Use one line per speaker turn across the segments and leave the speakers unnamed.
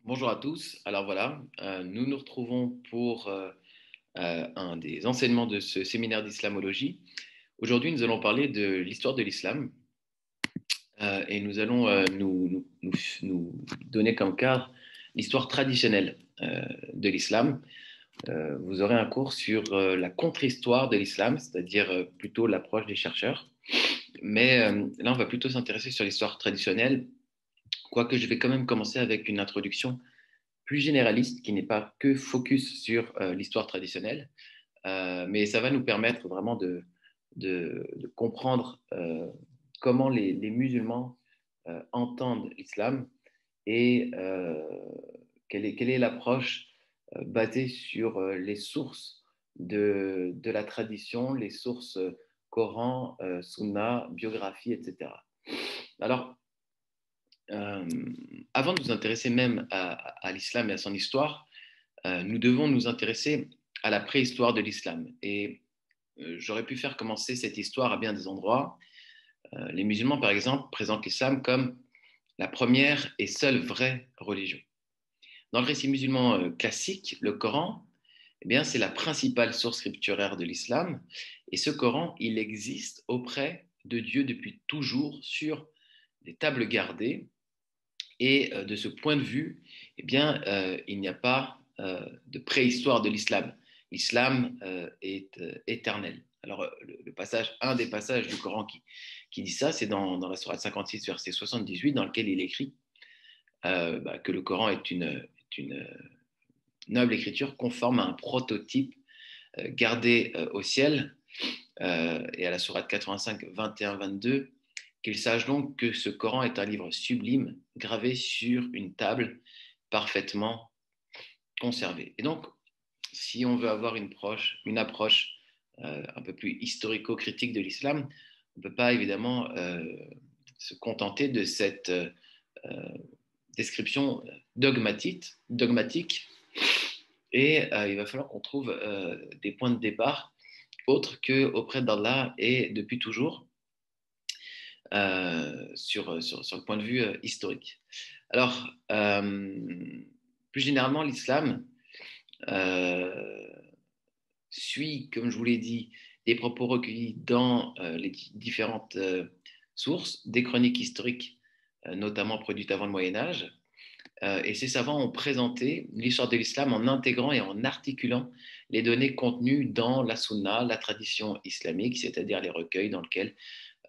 Bonjour à tous. Alors voilà, nous nous retrouvons pour un des enseignements de ce séminaire d'islamologie. Aujourd'hui, nous allons parler de l'histoire de l'islam et nous allons nous donner comme cadre l'histoire traditionnelle de l'islam. Vous aurez un cours sur la contre-histoire de l'islam, c'est-à-dire plutôt l'approche des chercheurs. Mais là, on va plutôt s'intéresser sur l'histoire traditionnelle, quoique je vais quand même commencer avec une introduction plus généraliste, qui n'est pas que focus sur l'histoire traditionnelle, mais ça va nous permettre vraiment de comprendre comment les musulmans entendent l'islam et quelle est l'approche basée sur les sources de la tradition, les sources Coran, Sunna, biographie, etc. Alors, euh, avant de nous intéresser même à l'islam et à son histoire, nous devons nous intéresser à la préhistoire de l'islam. Et j'aurais pu faire commencer cette histoire à bien des endroits. Les musulmans, par exemple, présentent l'islam comme la première et seule vraie religion. Dans le récit musulman classique, le Coran, eh bien, c'est la principale source scripturaire de l'islam. Et ce Coran, il existe auprès de Dieu depuis toujours sur des tables gardées. Et de ce point de vue, eh bien, il n'y a pas de préhistoire de l'islam. L'islam est éternel. Alors, un des passages du Coran qui dit ça, c'est dans la sourate 56, verset 78, dans lequel il écrit que le Coran est une noble écriture conforme à un prototype gardé au ciel, et à la sourate 85, 21, 22, qu'il sache donc que ce Coran est un livre sublime, gravé sur une table parfaitement conservée. Et donc, si on veut avoir une approche un peu plus historico-critique de l'islam, on ne peut pas évidemment se contenter de cette description dogmatique, et il va falloir qu'on trouve des points de départ autres qu'auprès d'Allah et depuis toujours sur le point de vue historique. Alors, plus généralement, l'islam euh, suit, comme je vous l'ai dit, des propos recueillis dans les différentes sources, des chroniques historiques, notamment produites avant le Moyen Âge. Et ces savants ont présenté l'histoire de l'islam en intégrant et en articulant les données contenues dans la sunna, la tradition islamique, c'est-à-dire les recueils dans lesquels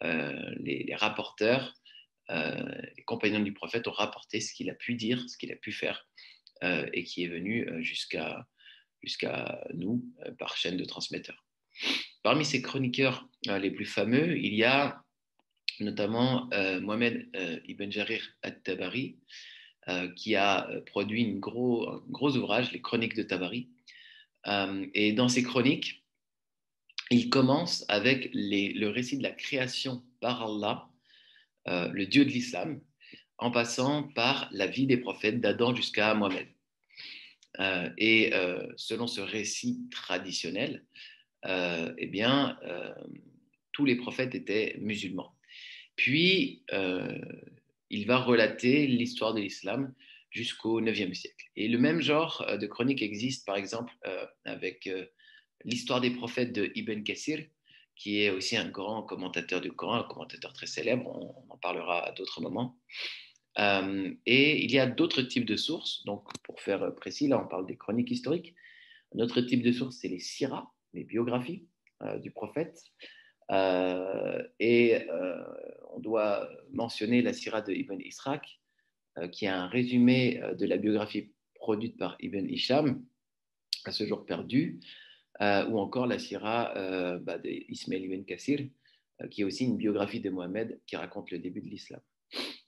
les rapporteurs, les compagnons du prophète ont rapporté ce qu'il a pu dire, ce qu'il a pu faire, et qui est venu jusqu'à nous par chaîne de transmetteurs. Parmi ces chroniqueurs les plus fameux, il y a notamment Mohamed Ibn Jarir at-Tabari, qui a produit un gros ouvrage, les Chroniques de Tabari. Et dans ces chroniques, il commence avec le récit de la création par Allah, le Dieu de l'islam, en passant par la vie des prophètes d'Adam jusqu'à Mohammed. Et selon ce récit traditionnel, eh bien, tous les prophètes étaient musulmans. Puis, il va relater l'histoire de l'islam jusqu'au IXe siècle. Et le même genre de chronique existe, par exemple, avec l'histoire des prophètes de Ibn Kassir, qui est aussi un grand commentateur du Coran, un commentateur très célèbre, on en parlera à d'autres moments. Et il y a d'autres types de sources, donc pour faire précis, là on parle des chroniques historiques. Un autre type de source, c'est les siras, les biographies du prophète. Et on doit mentionner la sira de Ibn Israq, qui est un résumé de la biographie produite par Ibn Hisham, à ce jour perdu, ou encore la sira d'Ismaël Ibn Kassir, qui est aussi une biographie de Mohammed qui raconte le début de l'islam.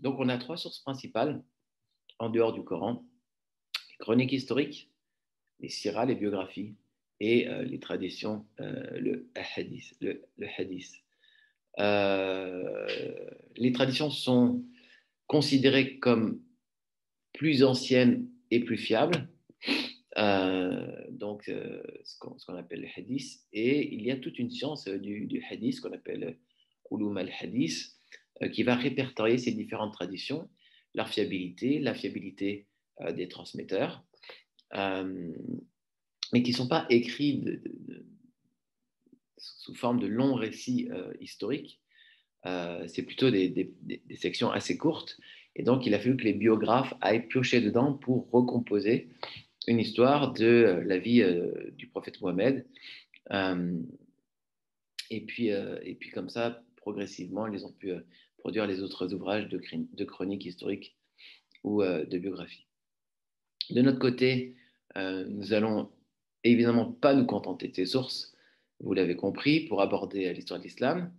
Donc on a trois sources principales en dehors du Coran: les chroniques historiques, les siras, les biographies, et les traditions, le hadith. Le hadith. Les traditions sont considérées comme plus anciennes et plus fiables, donc ce qu'on appelle le hadith, et il y a toute une science du hadith qu'on appelle ulum al-hadith, qui va répertorier ces différentes traditions, leur fiabilité, la fiabilité des transmetteurs, mais qui ne sont pas écrits sous forme de longs récits historiques. C'est plutôt des sections assez courtes. Et donc, il a fallu que les biographes aillent piocher dedans pour recomposer une histoire de la vie du prophète Mohammed. Et puis, comme ça, progressivement, ils ont pu produire les autres ouvrages de chroniques historiques ou de biographie. De notre côté, nous allons évidemment pas nous contenter de ces sources, vous l'avez compris, pour aborder l'histoire de l'islam.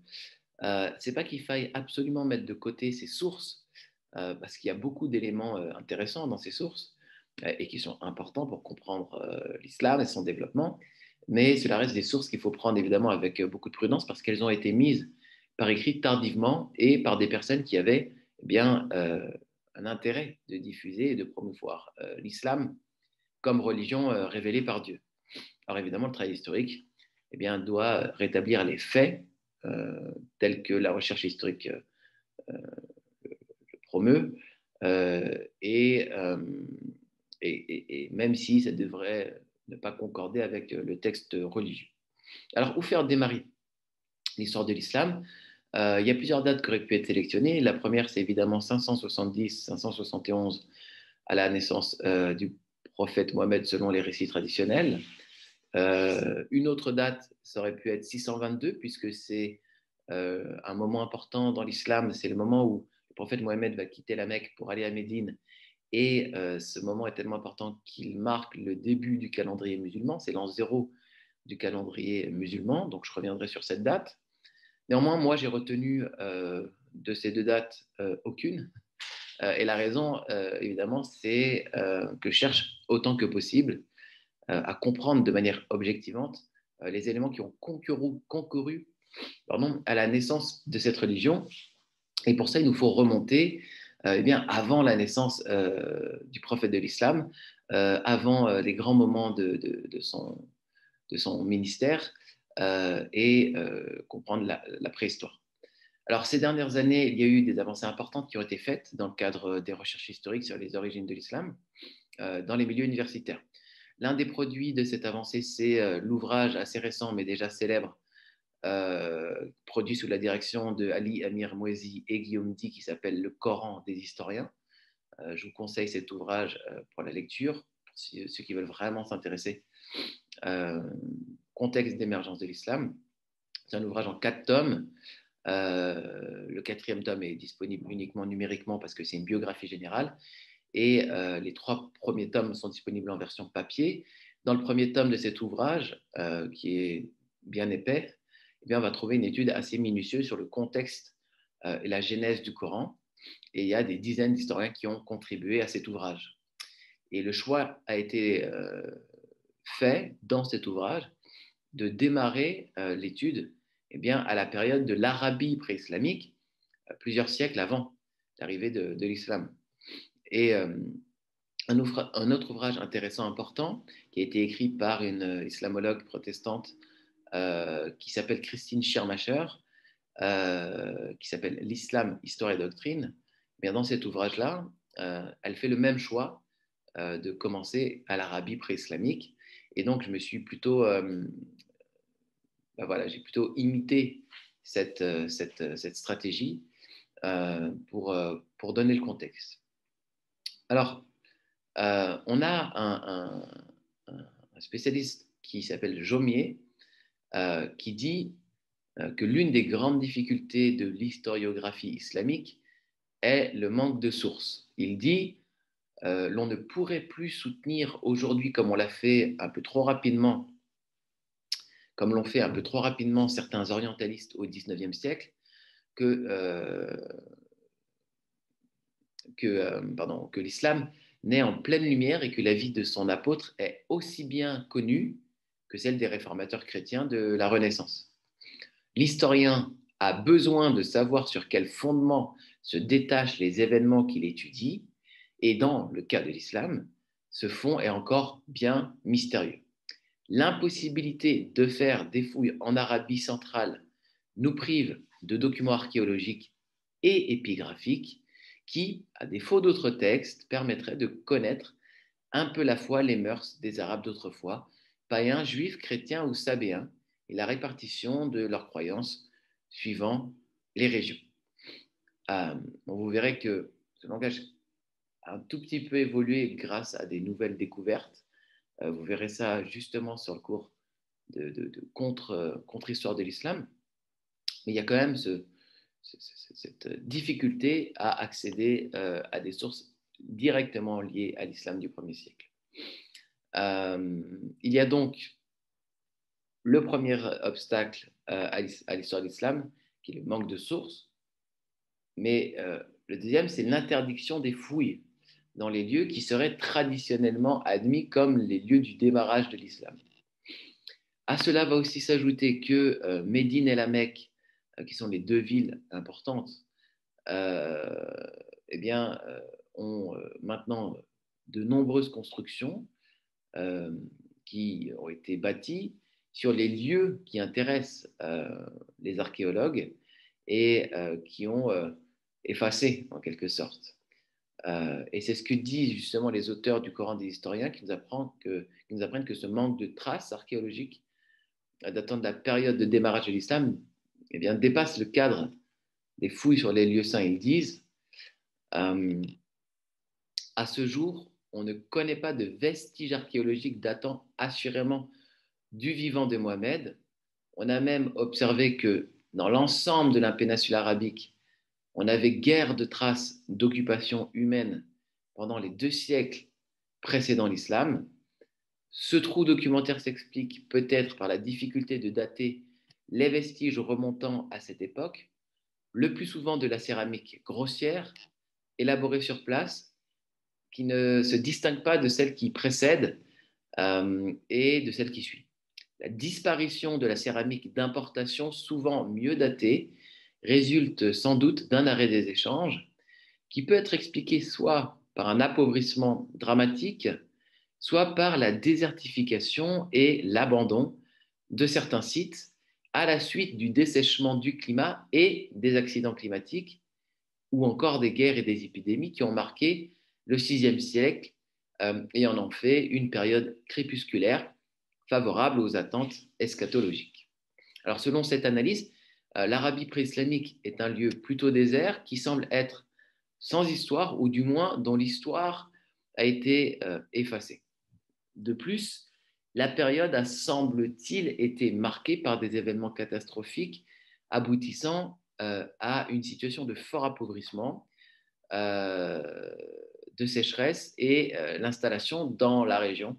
C'est pas qu'il faille absolument mettre de côté ces sources, parce qu'il y a beaucoup d'éléments intéressants dans ces sources et qui sont importants pour comprendre l'islam et son développement, mais cela reste des sources qu'il faut prendre évidemment avec beaucoup de prudence parce qu'elles ont été mises par écrit tardivement et par des personnes qui avaient bien un intérêt de diffuser et de promouvoir l'islam comme religion révélée par Dieu. Alors évidemment, le travail historique doit rétablir les faits tels que la recherche historique le promeut, et même si ça devrait ne pas concorder avec le texte religieux. Alors, où faire démarrer l'histoire de l'islam? Il y a plusieurs dates qui auraient pu être sélectionnées. La première, c'est évidemment 570-571 à la naissance du prophète Mohammed selon les récits traditionnels. Une autre date, ça aurait pu être 622, puisque c'est un moment important dans l'islam. C'est le moment où le prophète Mohammed va quitter la Mecque pour aller à Médine. Et ce moment est tellement important qu'il marque le début du calendrier musulman. C'est l'an 0 du calendrier musulman. Donc, je reviendrai sur cette date. Néanmoins, moi, j'ai retenu de ces deux dates aucune. Et la raison, évidemment, c'est que je cherche autant que possible à comprendre de manière objectivante les éléments qui ont concouru à la naissance de cette religion. Et pour ça, il nous faut remonter avant la naissance du prophète de l'islam, avant les grands moments de son ministère et comprendre la préhistoire. Alors, ces dernières années, il y a eu des avancées importantes qui ont été faites dans le cadre des recherches historiques sur les origines de l'islam dans les milieux universitaires. L'un des produits de cette avancée, c'est l'ouvrage assez récent, mais déjà célèbre, produit sous la direction de Ali Amir Mouezi et Guillaume Di, qui s'appelle Le Coran des historiens. Je vous conseille cet ouvrage pour la lecture, pour ceux qui veulent vraiment s'intéresser au contexte d'émergence de l'islam. C'est un ouvrage en 4 tomes. Le 4e tome est disponible uniquement numériquement parce que c'est une biographie générale. Et les 3 premiers tomes sont disponibles en version papier. Dans le premier tome de cet ouvrage, qui est bien épais, on va trouver une étude assez minutieuse sur le contexte et la genèse du Coran. Et il y a des dizaines d'historiens qui ont contribué à cet ouvrage. Et le choix a été fait dans cet ouvrage de démarrer l'étude à la période de l'Arabie pré-islamique, plusieurs siècles avant l'arrivée de l'islam. Et un autre ouvrage intéressant, important, qui a été écrit par une islamologue protestante qui s'appelle Christine Schirmacher, qui s'appelle L'Islam, Histoire et Doctrine. Dans cet ouvrage-là, elle fait le même choix de commencer à l'Arabie pré-islamique. Et donc, je me suis plutôt, j'ai plutôt imité cette stratégie pour donner le contexte. Alors, on a un spécialiste qui s'appelle Jomier qui dit que l'une des grandes difficultés de l'historiographie islamique est le manque de sources. Il dit l'on ne pourrait plus soutenir aujourd'hui, comme l'ont fait un peu trop rapidement certains orientalistes au XIXe siècle, que l'islam naît en pleine lumière et que la vie de son apôtre est aussi bien connue que celle des réformateurs chrétiens de la Renaissance. L'historien a besoin de savoir sur quel fondement se détachent les événements qu'il étudie, et dans le cas de l'islam, ce fond est encore bien mystérieux. L'impossibilité de faire des fouilles en Arabie centrale nous prive de documents archéologiques et épigraphiques qui, à défaut d'autres textes, permettraient de connaître un peu la foi, les mœurs des Arabes d'autrefois, païens, juifs, chrétiens ou sabéens, et la répartition de leurs croyances suivant les régions. Euh, vous verrez que ce langage a un tout petit peu évolué grâce à des nouvelles découvertes. Vous verrez ça justement sur le cours de contre-histoire de l'islam. Mais il y a quand même cette difficulté à accéder à des sources directement liées à l'islam du 1er siècle. Il y a donc le premier obstacle à l'histoire de l'islam, qui est le manque de sources, mais le deuxième, c'est l'interdiction des fouilles dans les lieux qui seraient traditionnellement admis comme les lieux du démarrage de l'islam. À cela va aussi s'ajouter que Médine et la Mecque, qui sont les deux villes importantes, eh bien, ont maintenant de nombreuses constructions qui ont été bâties sur les lieux qui intéressent les archéologues et qui ont effacé en quelque sorte. Et c'est ce que disent justement les auteurs du Coran des historiens qui nous apprennent que ce manque de traces archéologiques datant de la période de démarrage de l'islam eh bien, dépasse le cadre des fouilles sur les lieux saints. Ils disent à ce jour, on ne connaît pas de vestiges archéologiques datant assurément du vivant de Mohammed. On a même observé que dans l'ensemble de la péninsule arabique, on n'avait guère de traces d'occupation humaine pendant les 2 siècles précédant l'islam. Ce trou documentaire s'explique peut-être par la difficulté de dater les vestiges remontant à cette époque, le plus souvent de la céramique grossière, élaborée sur place, qui ne se distingue pas de celle qui précède et de celle qui suit. La disparition de la céramique d'importation, souvent mieux datée, résulte sans doute d'un arrêt des échanges, qui peut être expliqué soit par un appauvrissement dramatique, soit par la désertification et l'abandon de certains sites à la suite du dessèchement du climat et des accidents climatiques, ou encore des guerres et des épidémies qui ont marqué le VIe siècle et en ont fait une période crépusculaire favorable aux attentes eschatologiques. Alors selon cette analyse, l'Arabie pré-islamique est un lieu plutôt désert qui semble être sans histoire, ou du moins dont l'histoire a été effacée. De plus, la période a, semble-t-il, été marquée par des événements catastrophiques aboutissant à une situation de fort appauvrissement, de sécheresse et l'installation dans la région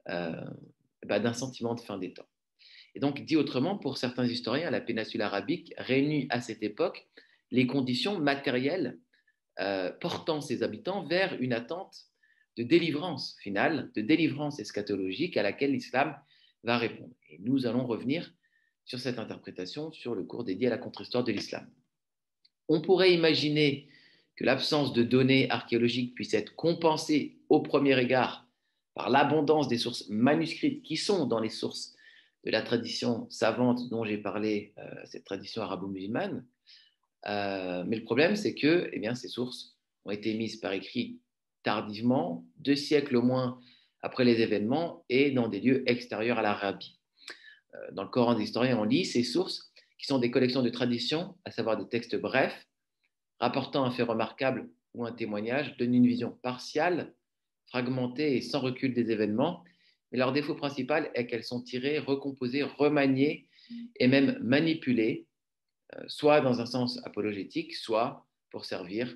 d'un sentiment de fin des temps. Et donc, dit autrement, pour certains historiens, la péninsule arabique réunit à cette époque les conditions matérielles portant ses habitants vers une attente de délivrance finale, de délivrance eschatologique à laquelle l'islam va répondre. Et nous allons revenir sur cette interprétation sur le cours dédié à la contre-histoire de l'islam. On pourrait imaginer que l'absence de données archéologiques puisse être compensée au premier égard par l'abondance des sources manuscrites qui sont dans les sources de la tradition savante dont j'ai parlé, cette tradition arabo-musulmane. Mais le problème, c'est que ces sources ont été mises par écrit tardivement, 2 siècles au moins après les événements, et dans des lieux extérieurs à l'Arabie. Dans le Coran des historiens, on lit ces sources qui sont des collections de traditions, à savoir des textes brefs, rapportant un fait remarquable ou un témoignage, donnent une vision partiale, fragmentée et sans recul des événements. Mais leur défaut principal est qu'elles sont tirées, recomposées, remaniées et même manipulées, soit dans un sens apologétique, soit pour servir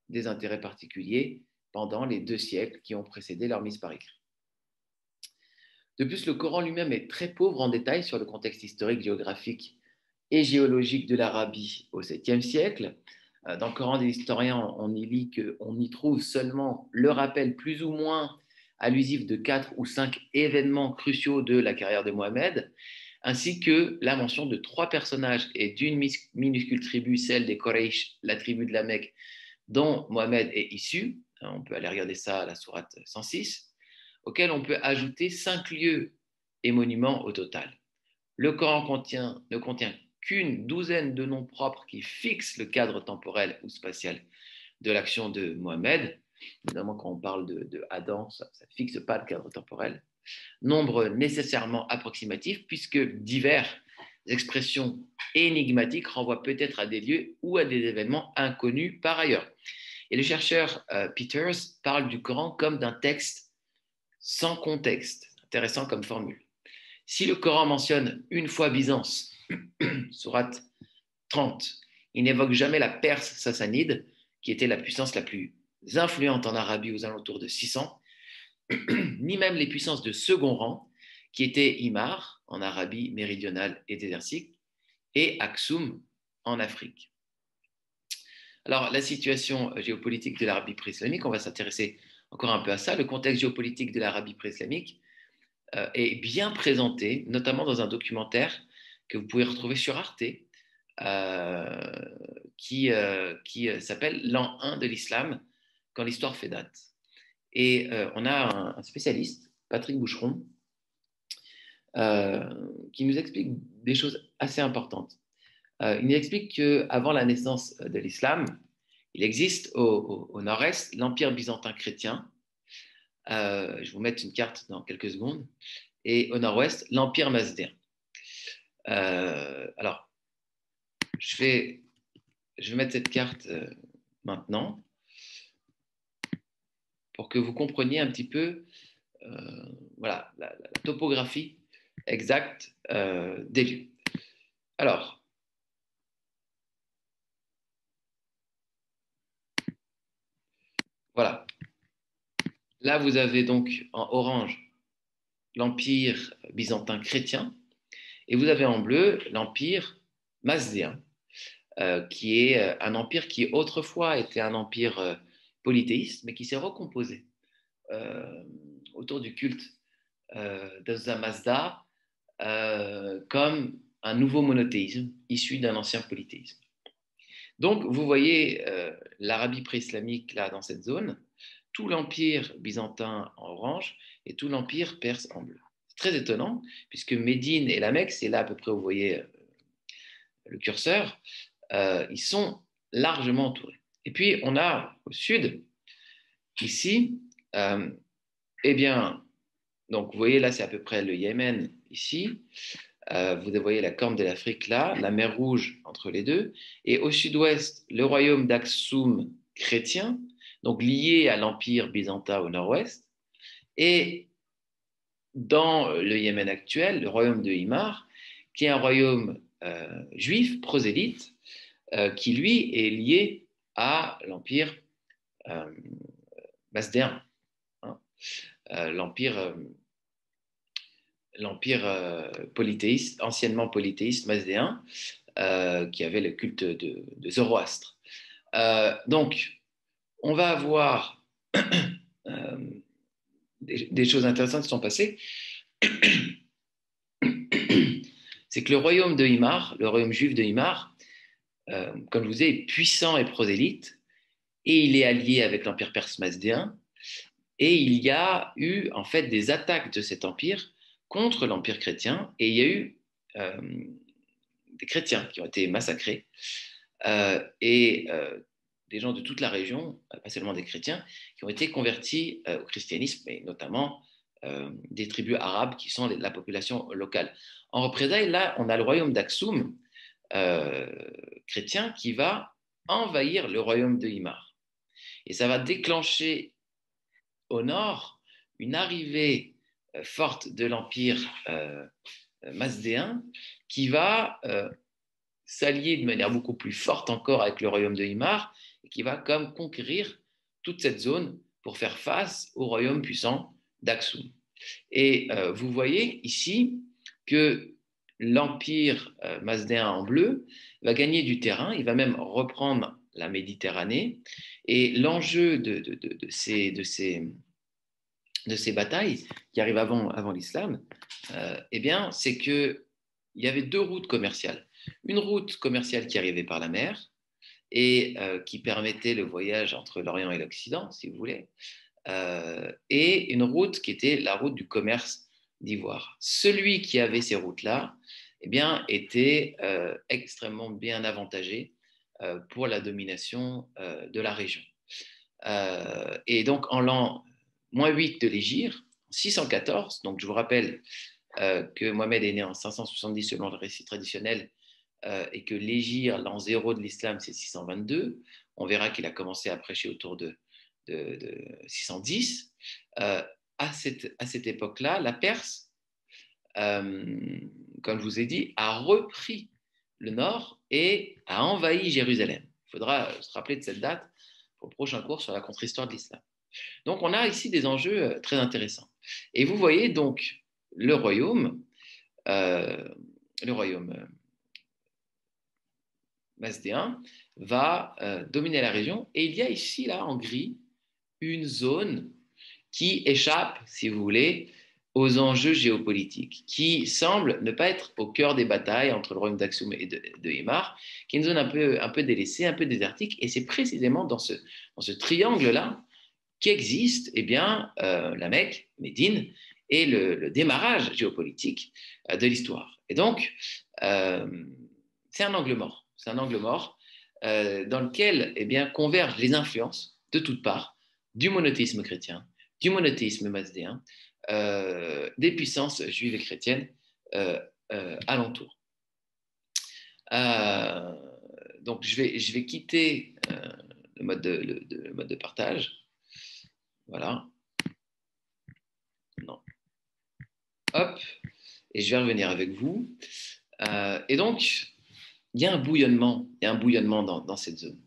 des intérêts particuliers pendant les 2 siècles qui ont précédé leur mise par écrit. De plus, le Coran lui-même est très pauvre en détails sur le contexte historique, géographique et géologique de l'Arabie au 7e siècle. Dans le Coran des historiens, on y lit qu'on y trouve seulement le rappel plus ou moins allusif de 4 ou 5 événements cruciaux de la carrière de Mohammed, ainsi que la mention de 3 personnages et d'une minuscule tribu, celle des Quraysh, la tribu de la Mecque, dont Mohammed est issu. On peut aller regarder ça à la sourate 106, auquel on peut ajouter 5 lieux et monuments au total. Le Coran ne contient qu'une douzaine de noms propres qui fixent le cadre temporel ou spatial de l'action de Mohammed. Évidemment, quand on parle de Adam, ça ne fixe pas le cadre temporel. Nombre nécessairement approximatif, puisque divers expressions énigmatiques renvoient peut-être à des lieux ou à des événements inconnus par ailleurs. Et le chercheur Peters parle du Coran comme d'un texte sans contexte. Intéressant comme formule. Si le Coran mentionne une fois Byzance, sourate 30, il n'évoque jamais la Perse sassanide, qui était la puissance la plus influente en Arabie aux alentours de 600, ni même les puissances de second rang, qui étaient Imar en Arabie méridionale et désertique, et Aksum en Afrique. Alors, la situation géopolitique de l'Arabie pré-islamique, on va s'intéresser encore un peu à ça. Le contexte géopolitique de l'Arabie pré-islamique est bien présenté, notamment dans un documentaire que vous pouvez retrouver sur Arte, qui s'appelle L'an 1 de l'islam, quand l'histoire fait date. Et on a un spécialiste, Patrick Boucheron, qui nous explique des choses assez importantes. Il nous explique qu'avant la naissance de l'islam, il existe au nord-est l'empire byzantin chrétien. Je vais vous mettre une carte dans quelques secondes. Et au nord-ouest, l'empire mazdéen. Alors, je vais mettre cette carte maintenant pour que vous compreniez un petit peu voilà, la topographie exacte des lieux. Alors, voilà. Là, vous avez donc en orange l'empire byzantin chrétien et vous avez en bleu l'empire mazdéen, qui est un empire qui autrefois était un empire polythéiste, mais qui s'est recomposé autour du culte d'Azza Mazda comme un nouveau monothéisme issu d'un ancien polythéisme. Donc, vous voyez l'Arabie pré-islamique là dans cette zone, tout l'empire byzantin en orange et tout l'empire perse en bleu. C'est très étonnant, puisque Médine et la Mecque, c'est là à peu près où vous voyez le curseur, ils sont largement entourés. Et puis, on a au sud, ici, eh bien, donc vous voyez là, c'est à peu près le Yémen ici. Vous voyez la corne de l'Afrique là, la mer Rouge entre les deux. Et au sud-ouest, le royaume d'Aksum chrétien, donc lié à l'empire byzantin au nord-ouest. Et dans le Yémen actuel, le royaume de Himar, qui est un royaume juif, prosélyte, qui lui est lié à l'empire mazdéen, hein, l'empire polythéiste, anciennement polythéiste mazdéen, qui avait le culte de Zoroastre. Donc, on va avoir des choses intéressantes qui sont passées. C'est que le royaume de Himar, le royaume juif de Himar, comme je vous ai, est puissant et prosélyte, et il est allié avec l'empire perse mazdéen, et il y a eu en fait des attaques de cet empire contre l'empire chrétien, et il y a eu des chrétiens qui ont été massacrés, et des gens de toute la région, pas seulement des chrétiens, qui ont été convertis au christianisme, et notamment des tribus arabes qui sont la population locale. En représailles, là, on a le royaume d'Aksum, chrétien, qui va envahir le royaume de Himar. Et ça va déclencher au nord une arrivée forte de l'empire mazdéen qui va s'allier de manière beaucoup plus forte encore avec le royaume de Himar et qui va comme conquérir toute cette zone pour faire face au royaume puissant d'Aksum. Et vous voyez ici que l'empire mazdéen en bleu va gagner du terrain, il va même reprendre la Méditerranée. Et l'enjeu de ces batailles qui arrivent avant l'islam, eh bien, c'est qu'il y avait deux routes commerciales. Une route commerciale qui arrivait par la mer et qui permettait le voyage entre l'Orient et l'Occident, si vous voulez, et une route qui était la route du commerce d'ivoire. Celui qui avait ces routes-là, eh bien, était extrêmement bien avantagé pour la domination de la région. Et donc, en l'an -8 de l'Hégire, 614, donc je vous rappelle que Mohamed est né en 570 selon le récit traditionnel, et que l'Hégire, l'an 0 de l'islam, c'est 622. On verra qu'il a commencé à prêcher autour de 610. À cette époque-là, la Perse, comme je vous ai dit, a repris le nord et a envahi Jérusalem. Il faudra se rappeler de cette date pour le prochain cours sur la contre-histoire de l'islam. Donc, on a ici des enjeux très intéressants. Et vous voyez donc le royaume Mazdéen va dominer la région. Et il y a ici, là, en gris, une zone qui échappe, si vous voulez, aux enjeux géopolitiques, qui semble ne pas être au cœur des batailles entre le royaume d'Aksum et de Hémar, qui est une zone un peu délaissée, un peu désertique. Et c'est précisément dans ce triangle-là qu'existe eh bien, la Mecque, Médine, et le démarrage géopolitique de l'histoire. Et donc, c'est un angle mort. C'est un angle mort dans lequel eh bien, convergent les influences de toutes parts du monothéisme chrétien, du monothéisme mazdéen, des puissances juives et chrétiennes alentour. Donc, je vais quitter le mode de partage. Voilà. Non. Hop. Et je vais revenir avec vous. Et donc, il y a un bouillonnement dans cette zone.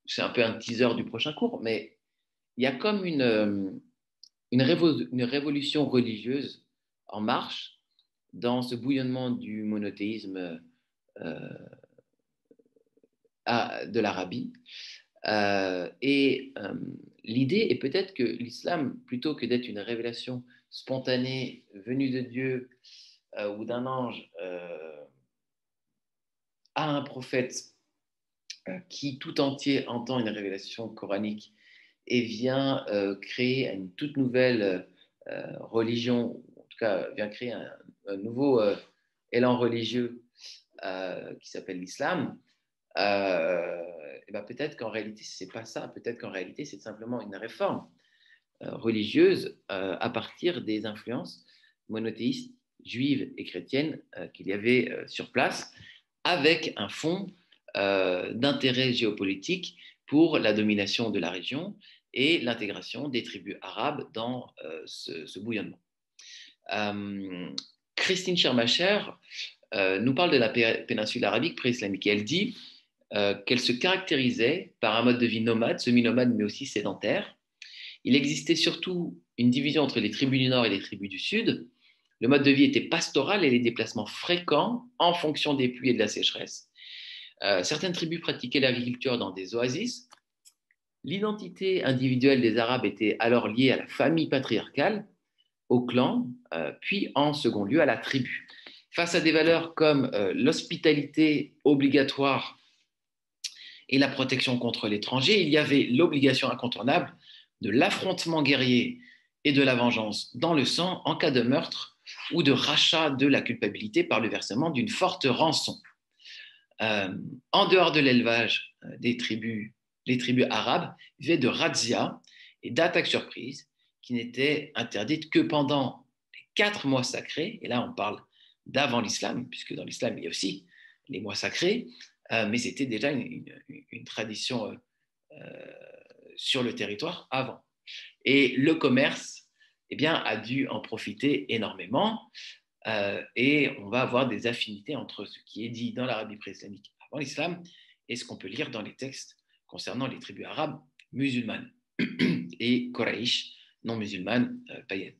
C'est un peu un teaser du prochain cours, mais il y a comme une révolution religieuse en marche dans ce bouillonnement du monothéisme de l'Arabie. L'idée est peut-être que l'islam, plutôt que d'être une révélation spontanée venue de Dieu ou d'un ange à un prophète qui tout entier entend une révélation coranique et vient créer une toute nouvelle religion, en tout cas vient créer un nouveau élan religieux qui s'appelle l'islam, et ben peut-être qu'en réalité, ce n'est pas ça. Peut-être qu'en réalité, c'est simplement une réforme religieuse à partir des influences monothéistes juives et chrétiennes qu'il y avait sur place, avec un fond d'intérêt géopolitique pour la domination de la région et l'intégration des tribus arabes dans ce bouillonnement. Christine Schermacher nous parle de la péninsule arabique pré-islamique. Elle dit qu'elle se caractérisait par un mode de vie nomade, semi-nomade, mais aussi sédentaire. Il existait surtout une division entre les tribus du nord et les tribus du sud. Le mode de vie était pastoral et les déplacements fréquents en fonction des pluies et de la sécheresse. Certaines tribus pratiquaient l'agriculture dans des oasis. L'identité individuelle des Arabes était alors liée à la famille patriarcale, au clan, puis en second lieu à la tribu. Face à des valeurs comme l'hospitalité obligatoire et la protection contre l'étranger, il y avait l'obligation incontournable de l'affrontement guerrier et de la vengeance dans le sang en cas de meurtre ou de rachat de la culpabilité par le versement d'une forte rançon. En dehors de l'élevage les tribus arabes vivaient de razzias et d'attaques surprises qui n'étaient interdites que pendant les 4 mois sacrés. Et là, on parle d'avant l'islam, puisque dans l'islam, il y a aussi les mois sacrés, mais c'était déjà une tradition sur le territoire avant. Et le commerce eh bien, a dû en profiter énormément. Et on va avoir des affinités entre ce qui est dit dans l'Arabie pré-islamique avant l'islam et ce qu'on peut lire dans les textes concernant les tribus arabes musulmanes et Quraysh non musulmanes païennes.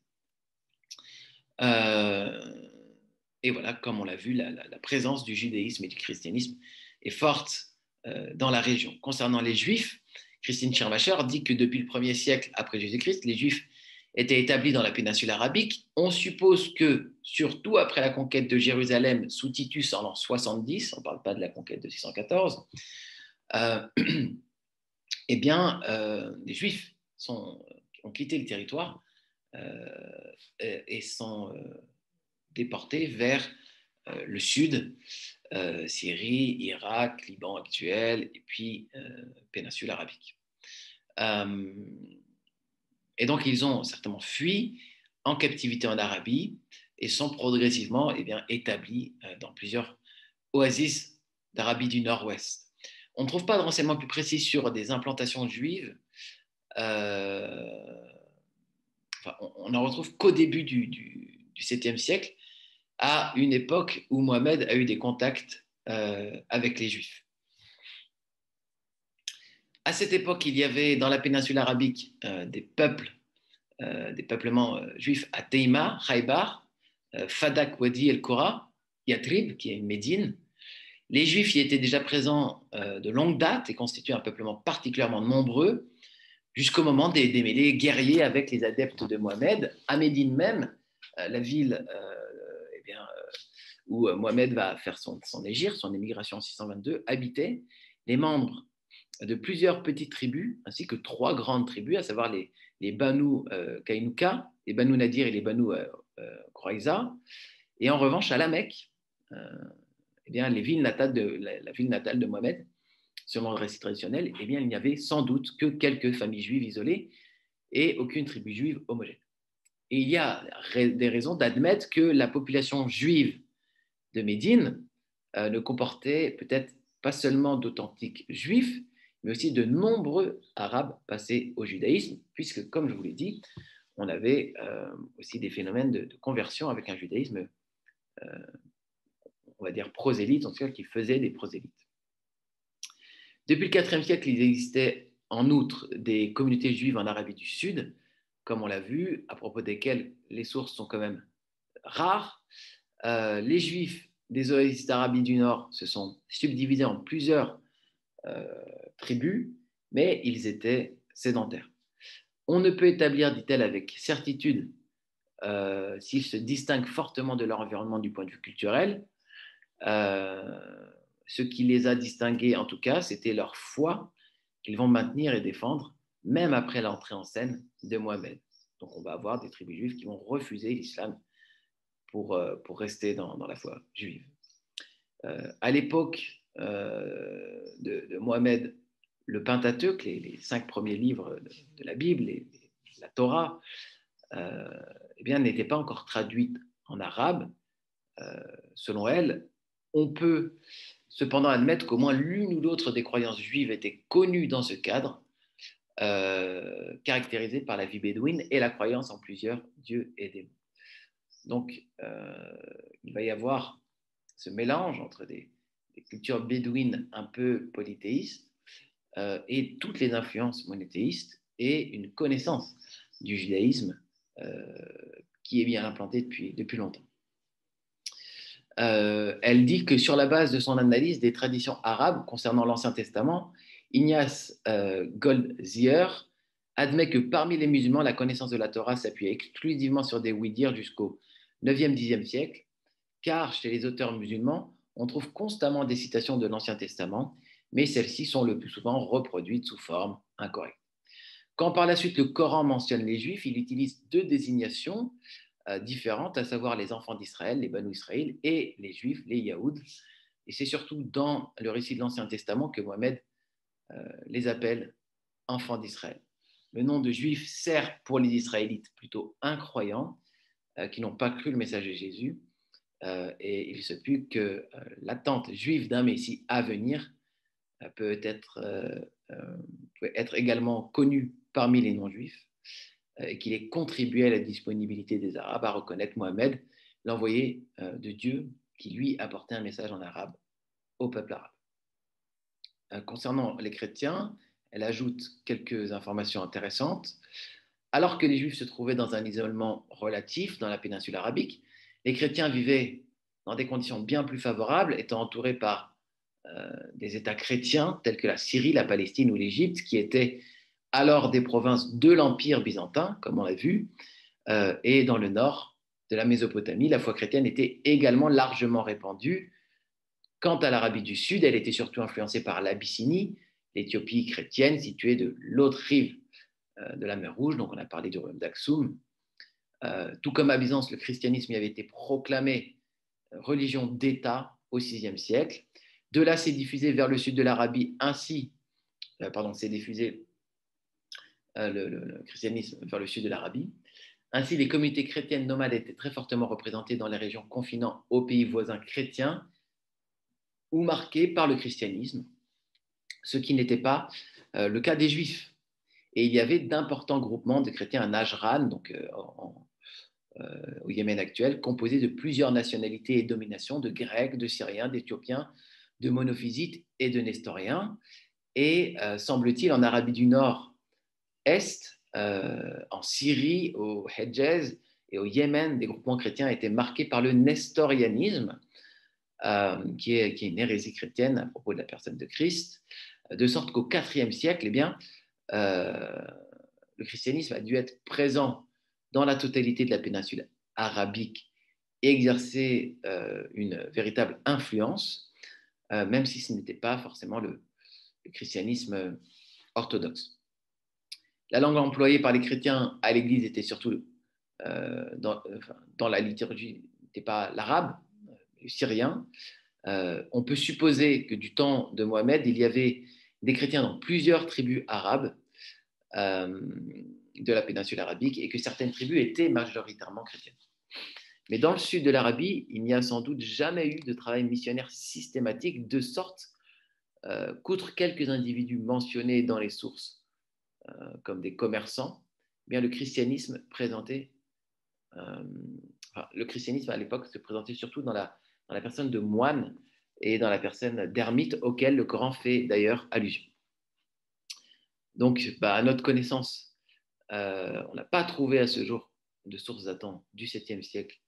Et voilà, comme on l'a vu, la présence du judaïsme et du christianisme est forte dans la région. Concernant les juifs, Christine Schirmacher dit que depuis le 1er siècle après Jésus-Christ, les juifs étaient établis dans la péninsule arabique. On suppose que, surtout après la conquête de Jérusalem sous Titus en l'an 70, on ne parle pas de la conquête de 614, eh bien, les Juifs ont quitté le territoire et sont déportés vers le sud, Syrie, Irak, Liban actuel, et puis péninsule arabique. Et donc, ils ont certainement fui en captivité en Arabie et sont progressivement établis dans plusieurs oasis d'Arabie du Nord-Ouest. On ne trouve pas de renseignements plus précis sur des implantations juives. On n'en retrouve qu'au début du 7e siècle, à une époque où Mohammed a eu des contacts avec les Juifs. À cette époque, il y avait dans la péninsule arabique des peuplements juifs à Teima, Khaybar, Fadak, Wadi el-Qura, Yatrib, qui est une Médine. Les Juifs y étaient déjà présents de longue date et constituaient un peuplement particulièrement nombreux, jusqu'au moment des démêlés guerriers avec les adeptes de Mohammed. À Médine même, la ville où Mohammed va faire son hégire, son émigration en 622, habitaient les membres de plusieurs petites tribus, ainsi que 3 grandes tribus, à savoir les Banu Kainuka, les Banu Nadir et les Banu Quraïza. Et en revanche, à la Mecque, la ville natale de Mohammed, selon le récit traditionnel, il n'y avait sans doute que quelques familles juives isolées et aucune tribu juive homogène. Et il y a des raisons d'admettre que la population juive de Médine ne comportait peut-être pas seulement d'authentiques juifs, mais aussi de nombreux arabes passés au judaïsme, puisque, comme je vous l'ai dit, on avait aussi des phénomènes de conversion avec un judaïsme, on va dire, prosélyte, en tout cas qui faisait des prosélytes. Depuis le IVe siècle, il existait en outre des communautés juives en Arabie du Sud, comme on l'a vu, à propos desquelles les sources sont quand même rares. Les Juifs des oasis d'Arabie du Nord se sont subdivisés en plusieurs tribus, mais ils étaient sédentaires. On ne peut établir, dit-elle avec certitude, s'ils se distinguent fortement de leur environnement du point de vue culturel. Ce qui les a distingués, en tout cas, c'était leur foi qu'ils vont maintenir et défendre, même après l'entrée en scène de Mohammed. Donc on va avoir des tribus juives qui vont refuser l'islam pour rester dans la foi juive. À l'époque de Mohammed, le Pentateuque, les 5 premiers livres de la Bible, la Torah, n'étaient pas encore traduites en arabe. Selon elle, on peut cependant admettre qu'au moins l'une ou l'autre des croyances juives était connue dans ce cadre, caractérisé par la vie bédouine et la croyance en plusieurs dieux et démons. Donc, il va y avoir ce mélange entre des cultures bédouines un peu polythéistes et toutes les influences monothéistes et une connaissance du judaïsme qui est bien implantée depuis longtemps. Elle dit que sur la base de son analyse des traditions arabes concernant l'Ancien Testament, Ignace Goldziher admet que parmi les musulmans, la connaissance de la Torah s'appuie exclusivement sur des oui-dire jusqu'au 9e, 10e siècle, car chez les auteurs musulmans, on trouve constamment des citations de l'Ancien Testament, mais celles-ci sont le plus souvent reproduites sous forme incorrecte. Quand par la suite le Coran mentionne les Juifs, il utilise 2 désignations différentes, à savoir les enfants d'Israël, les Banu Israël, et les Juifs, les Yaouds. Et c'est surtout dans le récit de l'Ancien Testament que Mohammed les appelle enfants d'Israël. Le nom de Juif sert pour les Israélites plutôt incroyants, qui n'ont pas cru le message de Jésus, et il se peut que l'attente juive d'un Messie à venir peut être également connue parmi les non-juifs, et qu'il ait contribué à la disponibilité des Arabes à reconnaître Mohammed, l'envoyé de Dieu, qui lui apportait un message en arabe au peuple arabe. Concernant les chrétiens, elle ajoute quelques informations intéressantes. Alors que les Juifs se trouvaient dans un isolement relatif dans la péninsule arabique, les chrétiens vivaient dans des conditions bien plus favorables, étant entourés par des États chrétiens tels que la Syrie, la Palestine ou l'Égypte, qui étaient alors des provinces de l'Empire byzantin, comme on l'a vu, et dans le nord de la Mésopotamie, la foi chrétienne était également largement répandue. Quant à l'Arabie du Sud, elle était surtout influencée par l'Abyssinie, l'Éthiopie chrétienne située de l'autre rive de la mer Rouge, donc on a parlé du royaume d'Aksum. Tout comme à Byzance, le christianisme y avait été proclamé religion d'État au VIe siècle. De là, c'est diffusé vers le sud de l'Arabie, c'est diffusé le christianisme vers le sud de l'Arabie. Ainsi, les communautés chrétiennes nomades étaient très fortement représentées dans les régions confinant aux pays voisins chrétiens ou marquées par le christianisme, ce qui n'était pas le cas des Juifs. Et il y avait d'importants groupements de chrétiens à Najran, donc au Yémen actuel, composés de plusieurs nationalités et dominations, de Grecs, de Syriens, d'Éthiopiens, de Monophysites et de Nestoriens. Et semble-t-il, en Arabie du Nord-Est, en Syrie, au Hedjaz et au Yémen, des groupements chrétiens étaient marqués par le nestorianisme, qui est une hérésie chrétienne à propos de la personne de Christ, de sorte qu'au IVe siècle, le christianisme a dû être présent dans la totalité de la péninsule arabique et exercer une véritable influence, même si ce n'était pas forcément le christianisme orthodoxe. La langue employée par les chrétiens à l'Église était surtout dans la liturgie, n'était pas l'arabe, le syrien. On peut supposer que du temps de Mohammed, il y avait des chrétiens dans plusieurs tribus arabes de la péninsule arabique et que certaines tribus étaient majoritairement chrétiennes. Mais dans le sud de l'Arabie, il n'y a sans doute jamais eu de travail missionnaire systématique, de sorte qu'outre quelques individus mentionnés dans les sources comme des commerçants, bien le christianisme à l'époque se présentait surtout dans la personne de moines et dans la personne d'ermites auquel le Coran fait d'ailleurs allusion. Donc, à notre connaissance, on n'a pas trouvé à ce jour de sources datant du 7e siècle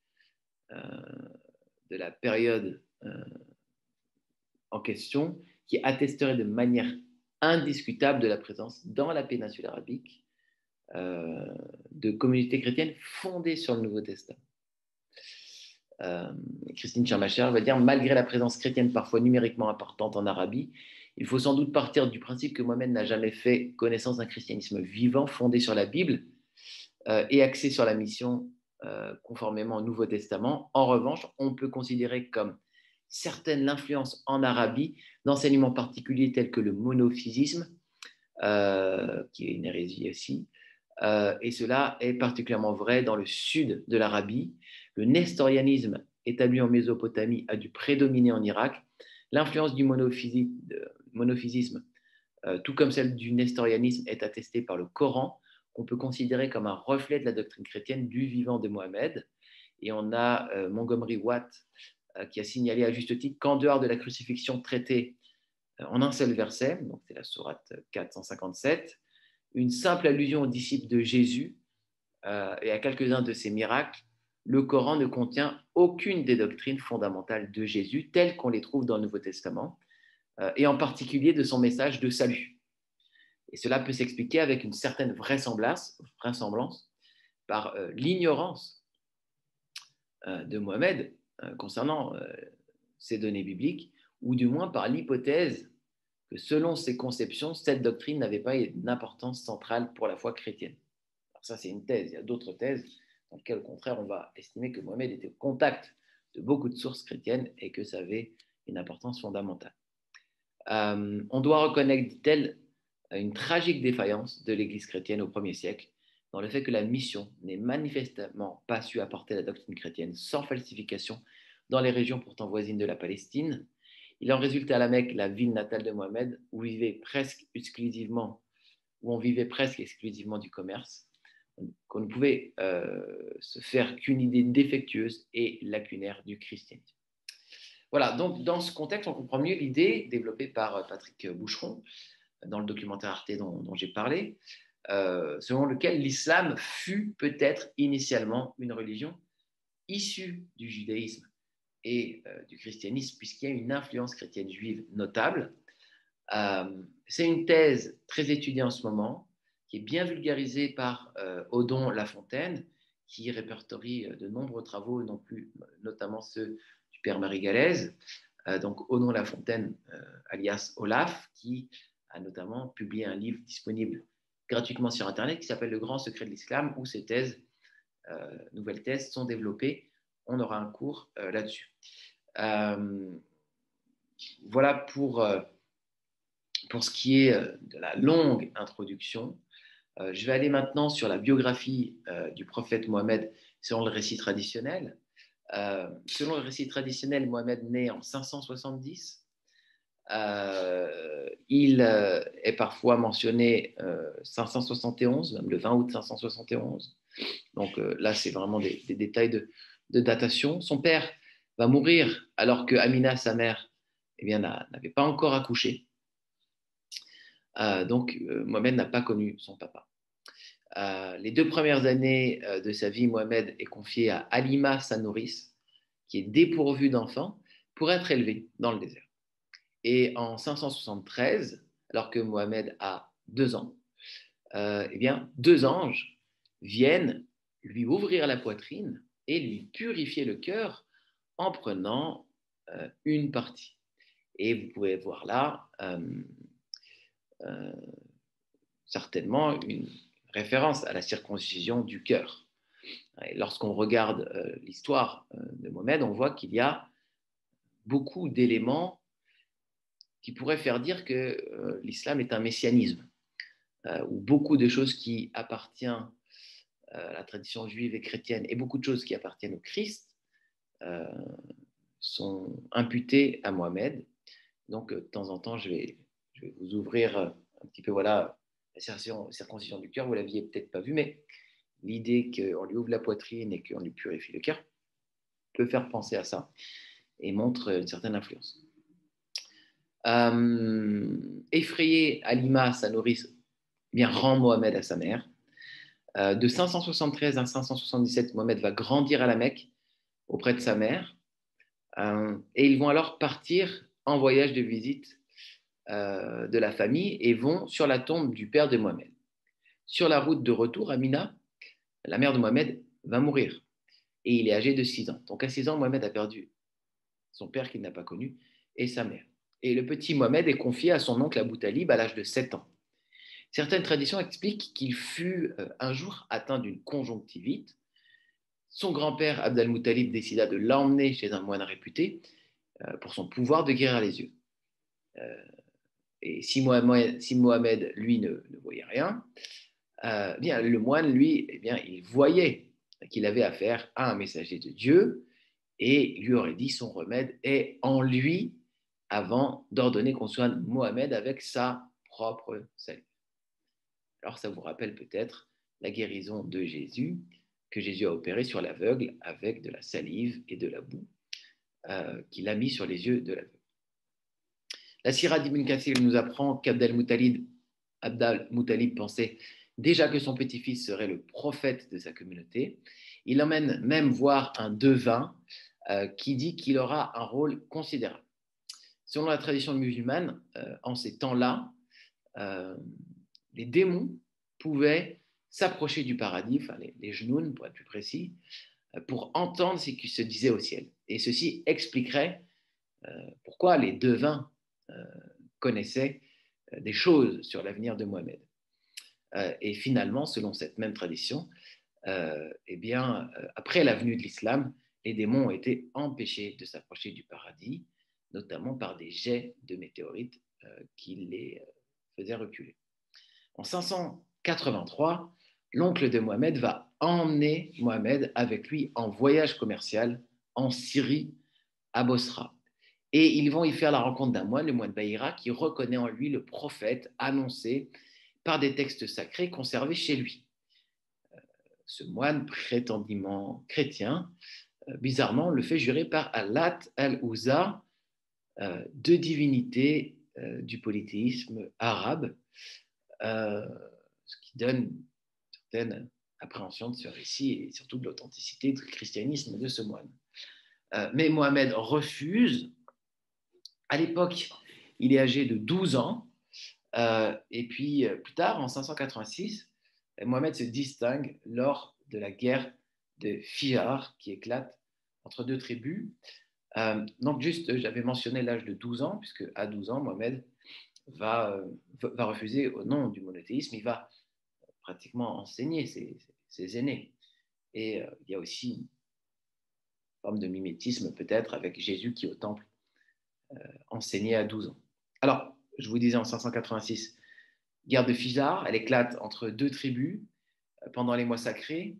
de la période en question qui attesterait de manière indiscutable de la présence dans la péninsule arabique de communautés chrétiennes fondées sur le Nouveau Testament. Christine Schirmacher va dire, malgré la présence chrétienne parfois numériquement importante en Arabie, il faut sans doute partir du principe que Mohammed n'a jamais fait connaissance d'un christianisme vivant fondé sur la Bible et axé sur la mission conformément au Nouveau Testament. En revanche, on peut considérer comme certaine l'influence en Arabie d'enseignements particuliers tels que le monophysisme, qui est une hérésie aussi, et cela est particulièrement vrai dans le sud de l'Arabie. Le nestorianisme établi en Mésopotamie a dû prédominer en Irak. L'influence du monophysisme, tout comme celle du nestorianisme, est attestée par le Coran, qu'on peut considérer comme un reflet de la doctrine chrétienne du vivant de Mohammed. Et on a Montgomery Watt qui a signalé à juste titre qu'en dehors de la crucifixion traitée en un seul verset, donc c'est la sourate 457, une simple allusion aux disciples de Jésus et à quelques-uns de ses miracles, le Coran ne contient aucune des doctrines fondamentales de Jésus telles qu'on les trouve dans le Nouveau Testament, et en particulier de son message de salut. Et cela peut s'expliquer avec une certaine vraisemblance par l'ignorance de Mohammed concernant ces données bibliques, ou du moins par l'hypothèse que selon ses conceptions, cette doctrine n'avait pas une importance centrale pour la foi chrétienne. Alors ça, c'est une thèse. Il y a d'autres thèses dans lesquelles, au contraire, on va estimer que Mohammed était au contact de beaucoup de sources chrétiennes et que ça avait une importance fondamentale. On doit reconnaître, dit-elle, une tragique défaillance de l'Église chrétienne au 1er siècle dans le fait que la mission n'ait manifestement pas su apporter la doctrine chrétienne sans falsification dans les régions pourtant voisines de la Palestine. Il en résultait à la Mecque, la ville natale de Mohammed, où on vivait presque exclusivement du commerce, qu'on ne pouvait se faire qu'une idée défectueuse et lacunaire du christianisme. Voilà, donc dans ce contexte, on comprend mieux l'idée développée par Patrick Boucheron dans le documentaire Arte dont j'ai parlé, selon lequel l'islam fut peut-être initialement une religion issue du judaïsme et du christianisme, puisqu'il y a une influence chrétienne juive notable. C'est une thèse très étudiée en ce moment, qui est bien vulgarisée par Odon Lafontaine, qui répertorie de nombreux travaux, notamment ceux du père Marie Galaise, donc Odon Lafontaine, alias Olaf, qui a notamment publié un livre disponible gratuitement sur Internet qui s'appelle Le Grand Secret de l'Islam, où ces nouvelles thèses sont développées on aura un cours là-dessus. Voilà pour ce qui est de la longue introduction. Je vais aller maintenant sur la biographie du prophète Mohammed selon le récit traditionnel. Selon le récit traditionnel, Mohammed naît en 570. Il est parfois mentionné 571, même le 20 août 571. Donc là, c'est vraiment des détails de datation. Son père va mourir alors que Amina, sa mère, eh bien, n'avait pas encore accouché. Donc Mohammed n'a pas connu son papa. Les 2 premières années de sa vie, Mohammed est confié à Halima, sa nourrice, qui est dépourvue d'enfants, pour être élevé dans le désert. Et en 573, alors que Mohammed a 2 ans, eh bien, 2 anges viennent lui ouvrir la poitrine et lui purifier le cœur en prenant une partie. Et vous pouvez voir là certainement une référence à la circoncision du cœur. Et lorsqu'on regarde l'histoire de Mohammed, on voit qu'il y a beaucoup d'éléments qui pourraient faire dire que l'islam est un messianisme, où beaucoup de choses qui appartiennent à la tradition juive et chrétienne et beaucoup de choses qui appartiennent au Christ sont imputées à Mohammed. Donc, de temps en temps, je vais vous ouvrir un petit peu voilà, la circoncision du cœur. Vous ne l'aviez peut-être pas vu, mais l'idée qu'on lui ouvre la poitrine et qu'on lui purifie le cœur peut faire penser à ça et montre une certaine influence. Effrayé, Halima, sa nourrice, bien, rend Mohammed à sa mère. De 573 à 577, Mohammed va grandir à la Mecque auprès de sa mère. Et ils vont alors partir en voyage de visite de la famille et vont sur la tombe du père de Mohammed. Sur la route de retour, Amina, la mère de Mohammed, va mourir. Et il est âgé de 6 ans. Donc à 6 ans, Mohammed a perdu son père qu'il n'a pas connu et sa mère. Et le petit Mohammed est confié à son oncle Abou Talib à l'âge de 7 ans. Certaines traditions expliquent qu'il fut un jour atteint d'une conjonctivite. Son grand-père, Abd al-Muttalib, décida de l'emmener chez un moine réputé pour son pouvoir de guérir les yeux. Et si Mohammed, lui, ne voyait rien, bien, le moine, lui, eh bien, il voyait qu'il avait affaire à un messager de Dieu et lui aurait dit son remède est en lui avant d'ordonner qu'on soigne Mohammed avec sa propre salive. Alors ça vous rappelle peut-être la guérison de Jésus que Jésus a opérée sur l'aveugle avec de la salive et de la boue qu'il a mis sur les yeux de l'aveugle. La Sira d'Ibn Kathir nous apprend qu'Abd al-Muttalib pensait déjà que son petit-fils serait le prophète de sa communauté. Il emmène même voir un devin qui dit qu'il aura un rôle considérable. Selon la tradition musulmane, en ces temps-là, les démons pouvaient s'approcher du paradis, enfin les genoux pour être plus précis, pour entendre ce qui se disait au ciel. Et ceci expliquerait pourquoi les devins connaissaient des choses sur l'avenir de Mohammed. Et finalement, selon cette même tradition, eh bien, après la venue de l'islam, les démons ont été empêchés de s'approcher du paradis, notamment par des jets de météorites qui les faisaient reculer. En 583, l'oncle de Mohammed va emmener Mohammed avec lui en voyage commercial en Syrie, à Bosra. Et ils vont y faire la rencontre d'un moine, le moine Bahira, qui reconnaît en lui le prophète annoncé par des textes sacrés conservés chez lui. Ce moine prétendument chrétien, bizarrement, le fait jurer par Allat al-Uzza, deux divinités du polythéisme arabe, ce qui donne une certaine appréhension de ce récit et surtout de l'authenticité du christianisme de ce moine. Mais Mohammed refuse. À l'époque, il est âgé de 12 ans. Et puis, plus tard, en 586, Mohammed se distingue lors de la guerre de Fijar qui éclate entre deux tribus. Donc, juste, j'avais mentionné l'âge de 12 ans, puisque à 12 ans, Mohammed va refuser au nom du monothéisme. Il va pratiquement enseigner ses aînés. Et il y a aussi forme de mimétisme peut-être avec Jésus qui au temple enseignait à 12 ans. Alors, je vous disais en 586, guerre de Fijar, elle éclate entre deux tribus pendant les mois sacrés.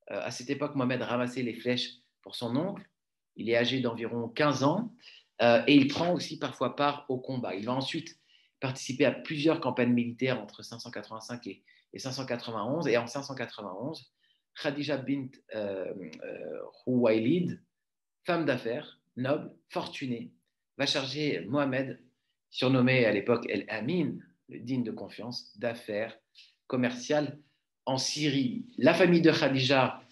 À cette époque, Mohamed ramassait les flèches pour son oncle. Il est âgé d'environ 15 ans et il prend aussi parfois part au combat. Il va ensuite participer à plusieurs campagnes militaires entre 585 et 591. Et en 591, Khadija bint Huwaylid, femme d'affaires, noble, fortunée, va charger Mohamed, surnommé à l'époque El Amin, le digne de confiance, d'affaires commerciales en Syrie. La famille de Khadija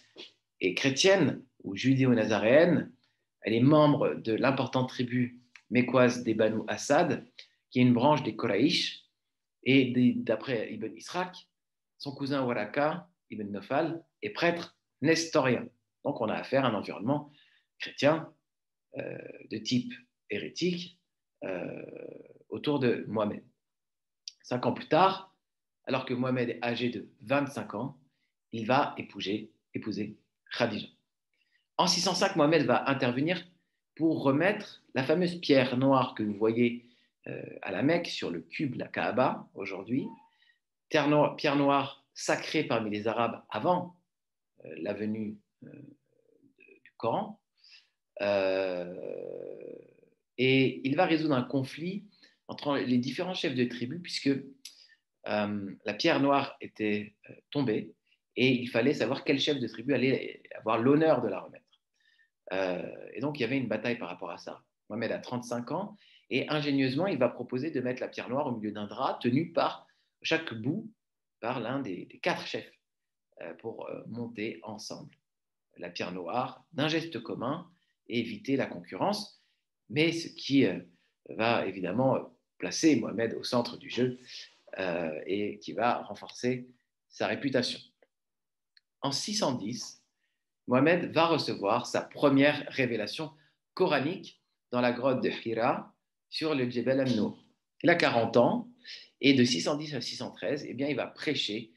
est chrétienne ou judéo-nazaréenne. Elle est membre de l'importante tribu mécoise des Banu Assad, qui est une branche des Koraïch. Et d'après Ibn Israq, son cousin Waraka, Ibn Nofal, est prêtre nestorien. Donc on a affaire à un environnement chrétien de type hérétique autour de Mohamed. 5 ans plus tard, alors que Mohamed est âgé de 25 ans, il va épouser Khadija. En 605, Mohamed va intervenir pour remettre la fameuse pierre noire que vous voyez à la Mecque sur le cube, la Kaaba, aujourd'hui. Pierre noire sacrée parmi les Arabes avant la venue du Coran. Et il va résoudre un conflit entre les différents chefs de tribu, puisque la pierre noire était tombée et il fallait savoir quel chef de tribu allait avoir l'honneur de la remettre. Et donc, il y avait une bataille par rapport à ça. Mohamed a 35 ans et ingénieusement, il va proposer de mettre la pierre noire au milieu d'un drap tenu par chaque bout par l'un des 4 chefs pour monter ensemble la pierre noire d'un geste commun et éviter la concurrence, mais ce qui va évidemment placer Mohamed au centre du jeu et qui va renforcer sa réputation. En 610, Mohamed va recevoir sa première révélation coranique dans la grotte de Hira sur le Djebel An-Nour. Il a 40 ans et de 610 à 613, eh bien, il va prêcher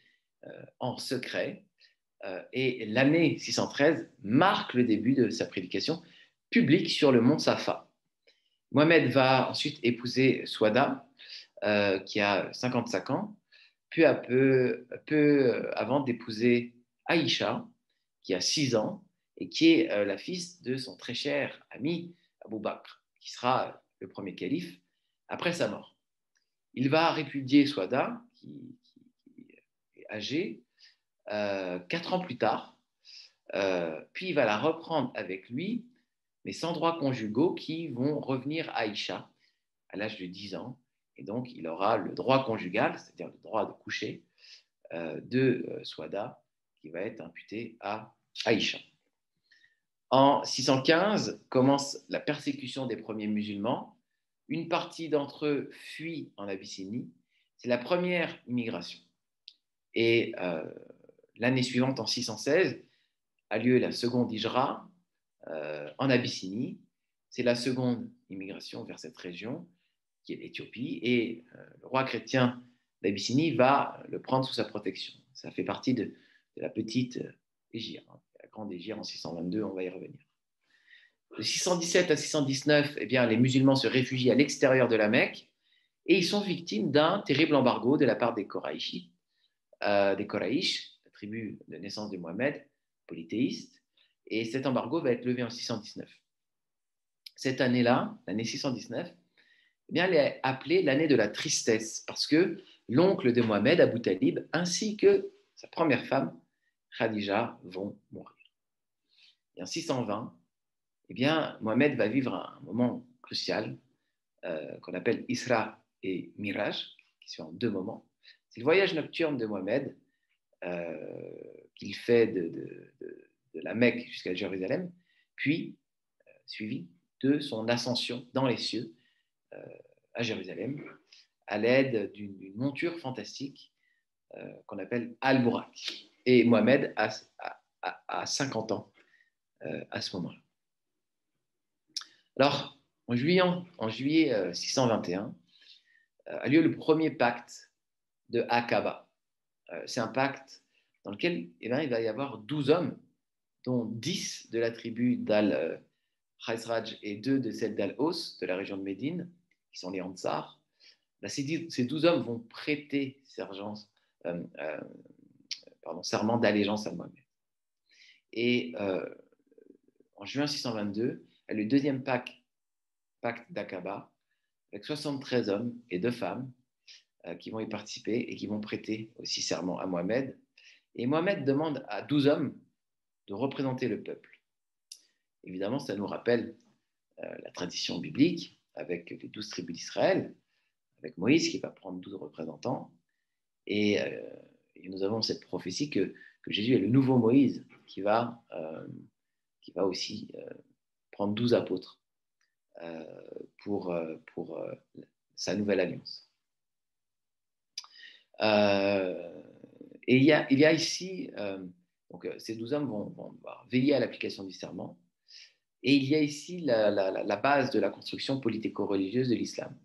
en secret et l'année 613 marque le début de sa prédication publique sur le mont Safa. Mohamed va ensuite épouser Souada, qui a 55 ans, peu avant d'épouser Aïcha, qui a 6 ans, et qui est la fille de son très cher ami Abou Bakr, qui sera le premier calife après sa mort. Il va répudier Souada, qui est âgée, 4 ans plus tard, puis il va la reprendre avec lui, mais sans droits conjugaux qui vont revenir à Aïcha à l'âge de 10 ans. Et donc, il aura le droit conjugal, c'est-à-dire le droit de coucher de Souada, qui va être imputé à Aïcha. En 615 commence la persécution des premiers musulmans. Une partie d'entre eux fuit en Abyssinie. C'est la première immigration. Et l'année suivante, en 616, a lieu la seconde hijra en Abyssinie. C'est la seconde immigration vers cette région, qui est l'Éthiopie, et le roi chrétien d'Abyssinie va le prendre sous sa protection. Ça fait partie de la petite Égir, la grande Égir en 622, on va y revenir. De 617 à 619, eh bien, les musulmans se réfugient à l'extérieur de la Mecque et ils sont victimes d'un terrible embargo de la part des Koraïch, la tribu de naissance de Mohammed, polythéiste, et cet embargo va être levé en 619. Cette année-là, l'année 619, eh bien, elle est appelée l'année de la tristesse, parce que l'oncle de Mohammed, Abu Talib, ainsi que sa première femme, Khadija, vont mourir. Et en 620, eh bien, Mohammed va vivre un moment crucial qu'on appelle Isra et Miraj, qui sont en 2 moments. C'est le voyage nocturne de Mohammed qu'il fait de la Mecque jusqu'à Jérusalem, puis suivi de son ascension dans les cieux à Jérusalem à l'aide d'une monture fantastique qu'on appelle Al-Burak. Et Mohammed a 50 ans à ce moment-là. Alors, en juillet 621, a lieu le premier pacte de Aqaba. C'est un pacte dans lequel il va y avoir 12 hommes dont 10 de la tribu d'Al-Khazraj et 2 de celle d'Al-Aus, de la région de Médine, qui sont les Ansar. Ces 12 hommes vont prêter serment d'allégeance à Mohammed. Et en juin 622, le deuxième pacte d'Aqaba, avec 73 hommes et 2 femmes qui vont y participer et qui vont prêter aussi serment à Mohammed. Et Mohammed demande à 12 hommes de représenter le peuple. Évidemment, ça nous rappelle la tradition biblique avec les 12 tribus d'Israël, avec Moïse qui va prendre 12 représentants. Et nous avons cette prophétie que Jésus est le nouveau Moïse qui va aussi prendre 12 apôtres pour sa nouvelle alliance. Et il y a ici, donc ces 12 hommes vont veiller à l'application du serment. Et il y a ici la base de la construction politico-religieuse de l'islam.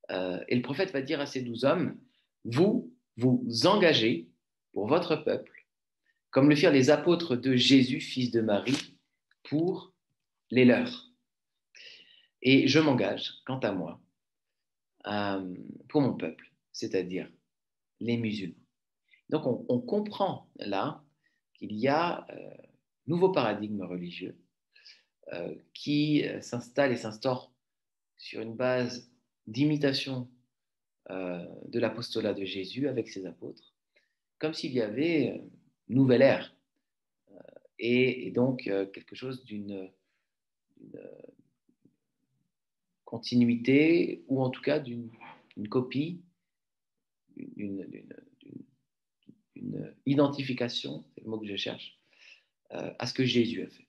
Et le prophète va dire à ces 12 hommes, vous engagez pour votre peuple, comme le firent les apôtres de Jésus, fils de Marie, pour les leurs. Et je m'engage, quant à moi, pour mon peuple, c'est-à-dire les musulmans. Donc on comprend là qu'il y a un nouveau paradigme religieux qui s'installe et s'instaure sur une base d'imitation de l'apostolat de Jésus avec ses apôtres, comme s'il y avait une nouvelle ère et donc quelque chose d'une continuité ou en tout cas d'une copie, d'une identification, c'est le mot que je cherche, à ce que Jésus a fait.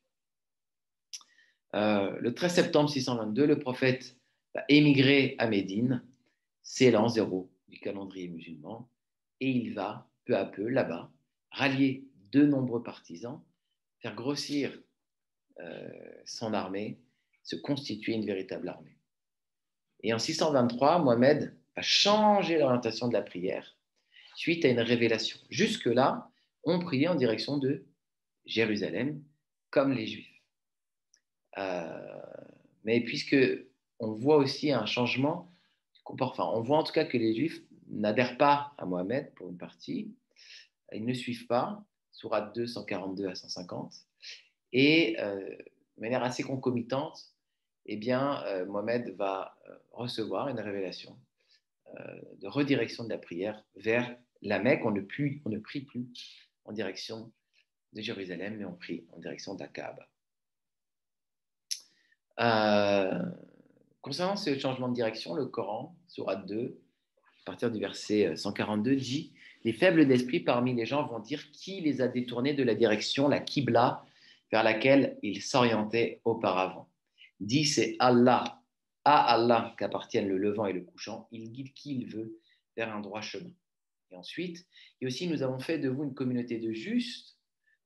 Le 13 septembre 622, le prophète va émigrer à Médine, c'est l'an 0 du calendrier musulman, et il va peu à peu là-bas rallier de nombreux partisans, faire grossir son armée, se constituer une véritable armée. Et en 623, Mohammed va changer l'orientation de la prière suite à une révélation. Jusque-là, on priait en direction de Jérusalem, comme les Juifs. Mais puisque on voit aussi un changement du comportement, on voit en tout cas que les Juifs n'adhèrent pas à Mohammed pour une partie, ils ne suivent pas, sourate 2, 142 à 150, et de manière assez concomitante, eh bien, Mohammed va recevoir une révélation de redirection de la prière vers la Mecque. On ne prie plus en direction de Jérusalem, mais on prie en direction d'Aqaba. Concernant ce changement de direction, le Coran, sourate 2, à partir du verset 142, dit « Les faibles d'esprit parmi les gens vont dire qui les a détournés de la direction, la Qibla, vers laquelle ils s'orientaient auparavant. Dit c'est Allah, à Allah qu'appartiennent le levant et le couchant, il guide qui il veut vers un droit chemin. » Et ensuite, et aussi nous avons fait de vous une communauté de justes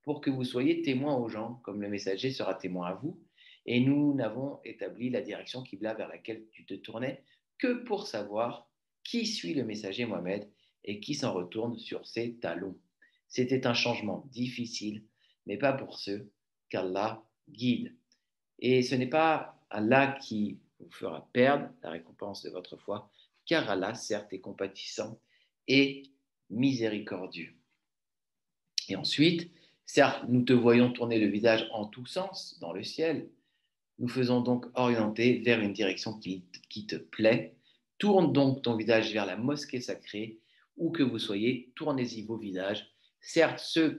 pour que vous soyez témoins aux gens, comme le messager sera témoin à vous. Et nous n'avons établi la direction Qibla vers laquelle tu te tournais que pour savoir qui suit le messager Mohammed et qui s'en retourne sur ses talons. C'était un changement difficile, mais pas pour ceux qu'Allah guide. Et ce n'est pas Allah qui vous fera perdre la récompense de votre foi, car Allah, certes, est compatissant et miséricordieux. Et ensuite, certes, nous te voyons tourner le visage en tous sens dans le ciel. Nous faisons donc orienter vers une direction qui te plaît. Tourne donc ton visage vers la mosquée sacrée, où que vous soyez, tournez-y vos visages. Certes, ceux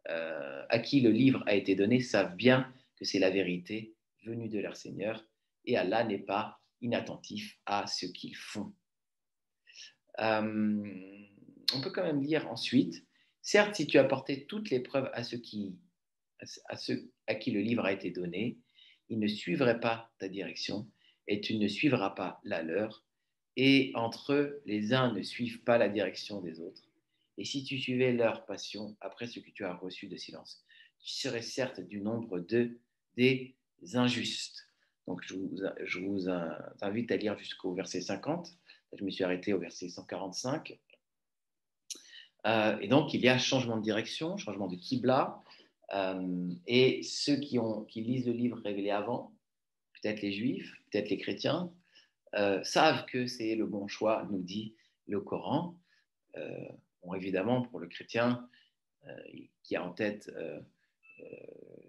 à qui le livre a été donné savent bien que c'est la vérité venue de leur Seigneur, et Allah n'est pas inattentif à ce qu'ils font. On peut quand même lire ensuite, certes, si tu apportais toutes les preuves à ceux à qui le livre a été donné, ils ne suivraient pas ta direction et tu ne suivras pas la leur. Et entre eux, les uns ne suivent pas la direction des autres. Et si tu suivais leur passion après ce que tu as reçu de silence, tu serais certes du nombre des injustes. Donc je vous invite à lire jusqu'au verset 50. Je me suis arrêté au verset 145. Et donc il y a changement de direction, changement de Qibla. Et ceux qui lisent le livre révélé avant, peut-être les juifs, peut-être les chrétiens, savent que c'est le bon choix, nous dit le Coran. Bon, évidemment, pour le chrétien qui a en tête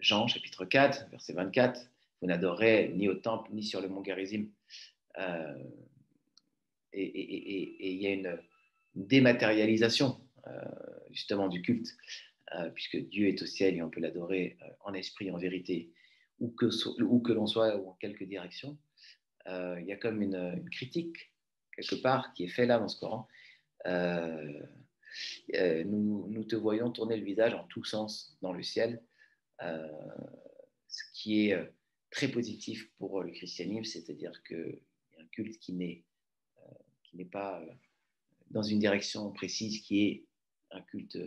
Jean, chapitre 4, verset 24, vous n'adorez ni au temple ni sur le mont Gérizim. Et il y a une dématérialisation justement du culte, puisque Dieu est au ciel et on peut l'adorer en esprit, en vérité, où que l'on soit ou en quelque direction. Il y a comme une critique, quelque part, qui est faite là dans ce Coran. Nous te voyons tourner le visage en tous sens dans le ciel, ce qui est très positif pour le christianisme, c'est-à-dire qu'il y a un culte qui n'est pas dans une direction précise, qui est un culte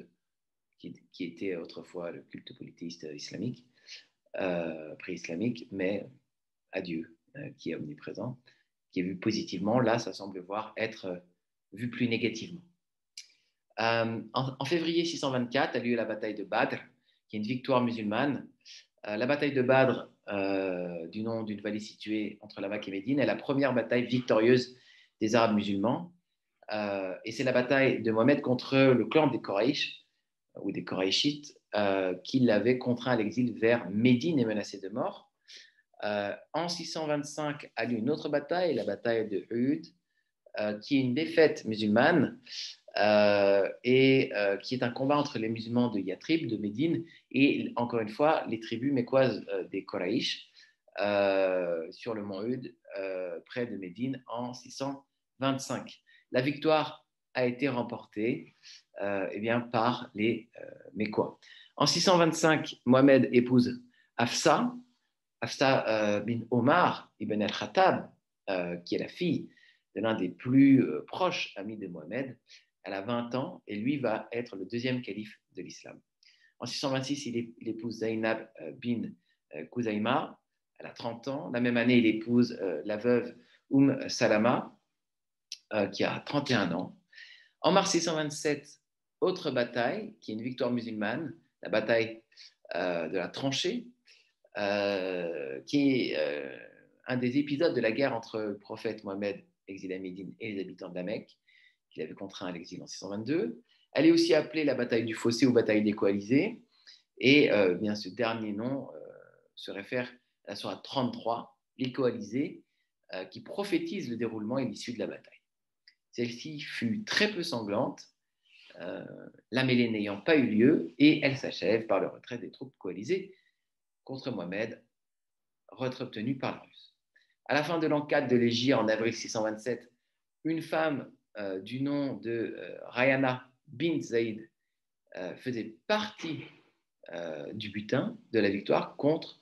qui était autrefois le culte polythéiste islamique, pré-islamique, mais à Dieu, qui est omniprésent, qui est vu positivement. Là, ça semble être vu plus négativement. En février 624 a lieu la bataille de Badr, qui est une victoire musulmane. La bataille de Badr, du nom d'une vallée située entre la Mecque et Médine, est la première bataille victorieuse des Arabes musulmans. Et c'est la bataille de Mohammed contre le clan des Quraysh, ou des Qurayshites, qui l'avait contraint à l'exil vers Médine et menacé de mort. En 625 a lieu une autre bataille, la bataille de Uhud, qui est une défaite musulmane et qui est un combat entre les musulmans de Yatrib, de Médine, et encore une fois les tribus mécoises des Quraysh sur le mont Uhud, près de Médine, en 625. La victoire a été remportée par les Mécois. En 625, Mohamed épouse Hafsa bin Omar ibn al-Khattab, qui est la fille de l'un des plus proches amis de Mohamed. Elle a 20 ans et lui va être le deuxième calife de l'islam. En 626, il épouse Zainab bin Khuzaima. Elle a 30 ans. La même année, il épouse la veuve Salama, qui a 31 ans. En mars 627, autre bataille, qui est une victoire musulmane, la bataille de la tranchée, qui est un des épisodes de la guerre entre le prophète Mohammed, exilé à Médine, et les habitants de la Mecque, qu'il avait contraint à l'exil en 622. Elle est aussi appelée la bataille du fossé ou bataille des coalisés, et bien ce dernier nom se réfère à la sourate 33, les coalisés, qui prophétise le déroulement et l'issue de la bataille. Celle-ci fut très peu sanglante, la mêlée n'ayant pas eu lieu, et elle s'achève par le retrait des troupes coalisées contre Mohammed, retrait obtenu par la Russe. À la fin de l'an 4 de l'Hégire, en avril 627, une femme du nom de Rayana bint Zaïd faisait partie du butin de la victoire contre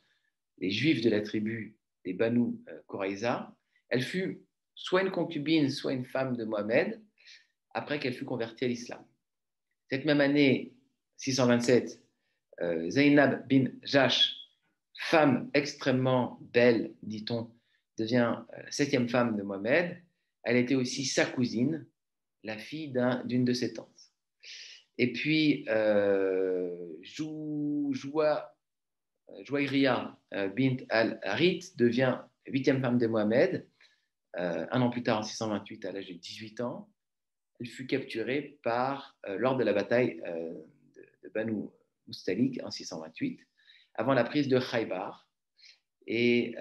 les Juifs de la tribu des Banu Quraïza. Elle fut soit une concubine, soit une femme de Mohammed, après qu'elle fut convertie à l'islam. Cette même année, 627, Zainab bin Jash, femme extrêmement belle, dit-on, devient la 7e femme de Mohammed. Elle était aussi sa cousine, la fille d'une de ses tantes. Et puis, Jouaïria bint al-Harith devient 8e femme de Mohammed, un an plus tard, en 628, à l'âge de 18 ans. Elle fut capturée lors de la bataille de Banu Mustalik en 628, avant la prise de Khaybar. Et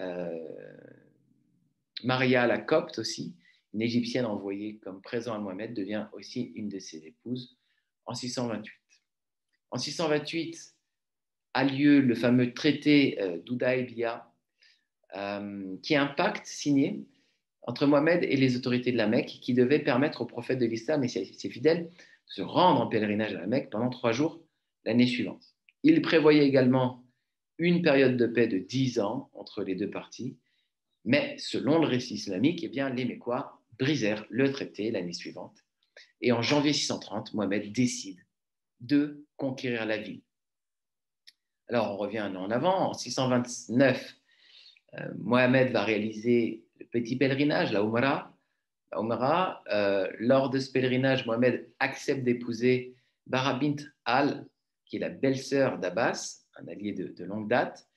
Maria la Copte aussi, une Égyptienne envoyée comme présent à Mohammed, devient aussi une de ses épouses en 628. En 628 a lieu le fameux traité d'Hudaybiyah, qui est un pacte signé entre Mohammed et les autorités de la Mecque, qui devait permettre au prophète de l'islam et ses fidèles de se rendre en pèlerinage à la Mecque pendant 3 jours l'année suivante. Il prévoyait également une période de paix de 10 ans entre les deux parties, mais selon le récit islamique, eh bien, les Mécois brisèrent le traité l'année suivante. Et en janvier 630, Mohammed décide de conquérir la ville. Alors, on revient un an en avant. En 629, Mohammed va réaliser le petit pèlerinage, la Umrah. Lors de ce pèlerinage, Mohammed accepte d'épouser Bara bint Al, qui est la belle-sœur d'Abbas, un allié de longue date.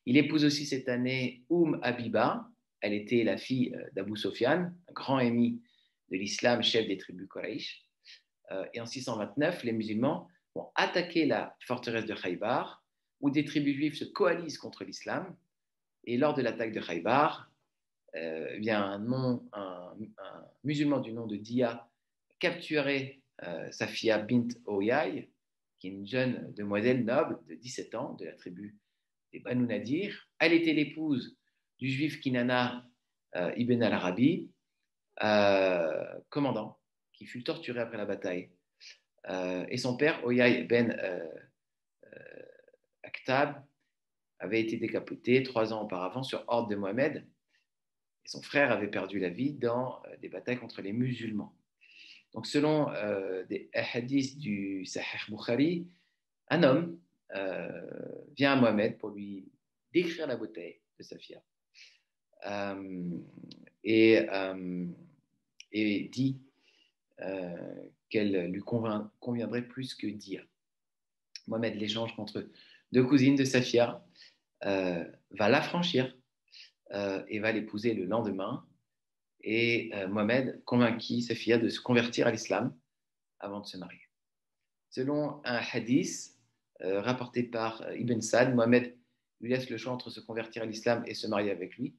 Il épouse aussi cette année Habiba. Elle était la fille d'Abu Sofyan, un grand émis de l'islam, chef des tribus Quraysh. Et en 629, les musulmans vont attaquer la forteresse de Khaybar, où des tribus juives se coalisent contre l'islam. Et lors de l'attaque de Khaybar, un musulman du nom de Dia capturait Safia bint Oyai, qui est une jeune demoiselle noble de 17 ans de la tribu des Banu Nadir. Elle était l'épouse du juif Kinana ibn al-Arabi, commandant, qui fut torturé après la bataille. Et son père, Oyai ben Akhtab, avait été décapité 3 ans auparavant sur ordre de Mohamed. Et son frère avait perdu la vie dans des batailles contre les musulmans. Donc, selon des hadiths du Sahih Bukhari, un homme vient à Mohamed pour lui décrire la beauté de Safia et dit qu'elle lui conviendrait plus que Dia. Mohamed l'échange contre 2 cousines de Safia, va l'affranchir et va l'épouser le lendemain. Et Mohamed convainquit Safia de se convertir à l'islam avant de se marier. Selon un hadith rapporté par Ibn Sa'd, Mohamed lui laisse le choix entre se convertir à l'islam et se marier avec lui,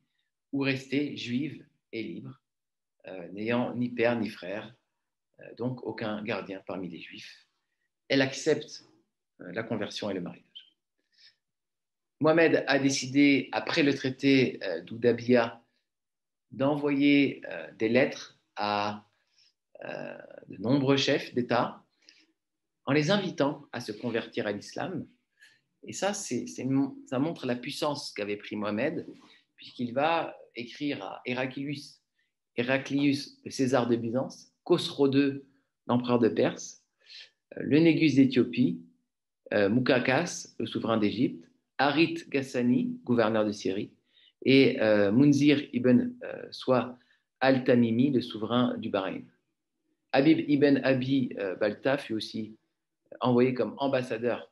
ou rester juive et libre, n'ayant ni père ni frère, donc aucun gardien parmi les juifs. Elle accepte la conversion et le mariage. Mohamed a décidé, après le traité d'Hudaybiyah, d'envoyer des lettres à de nombreux chefs d'État en les invitant à se convertir à l'islam. Et ça, ça montre la puissance qu'avait pris Mohamed, puisqu'il va écrire à Héraclius, le César de Byzance, Khosrow II, l'empereur de Perse, le Négus d'Éthiopie, Mukakas, le souverain d'Égypte, Harith Ghassani, gouverneur de Syrie, et Munzir ibn Soit al-Tamimi, le souverain du Bahreïn. Habib ibn Abi Balta fut aussi envoyé comme ambassadeur.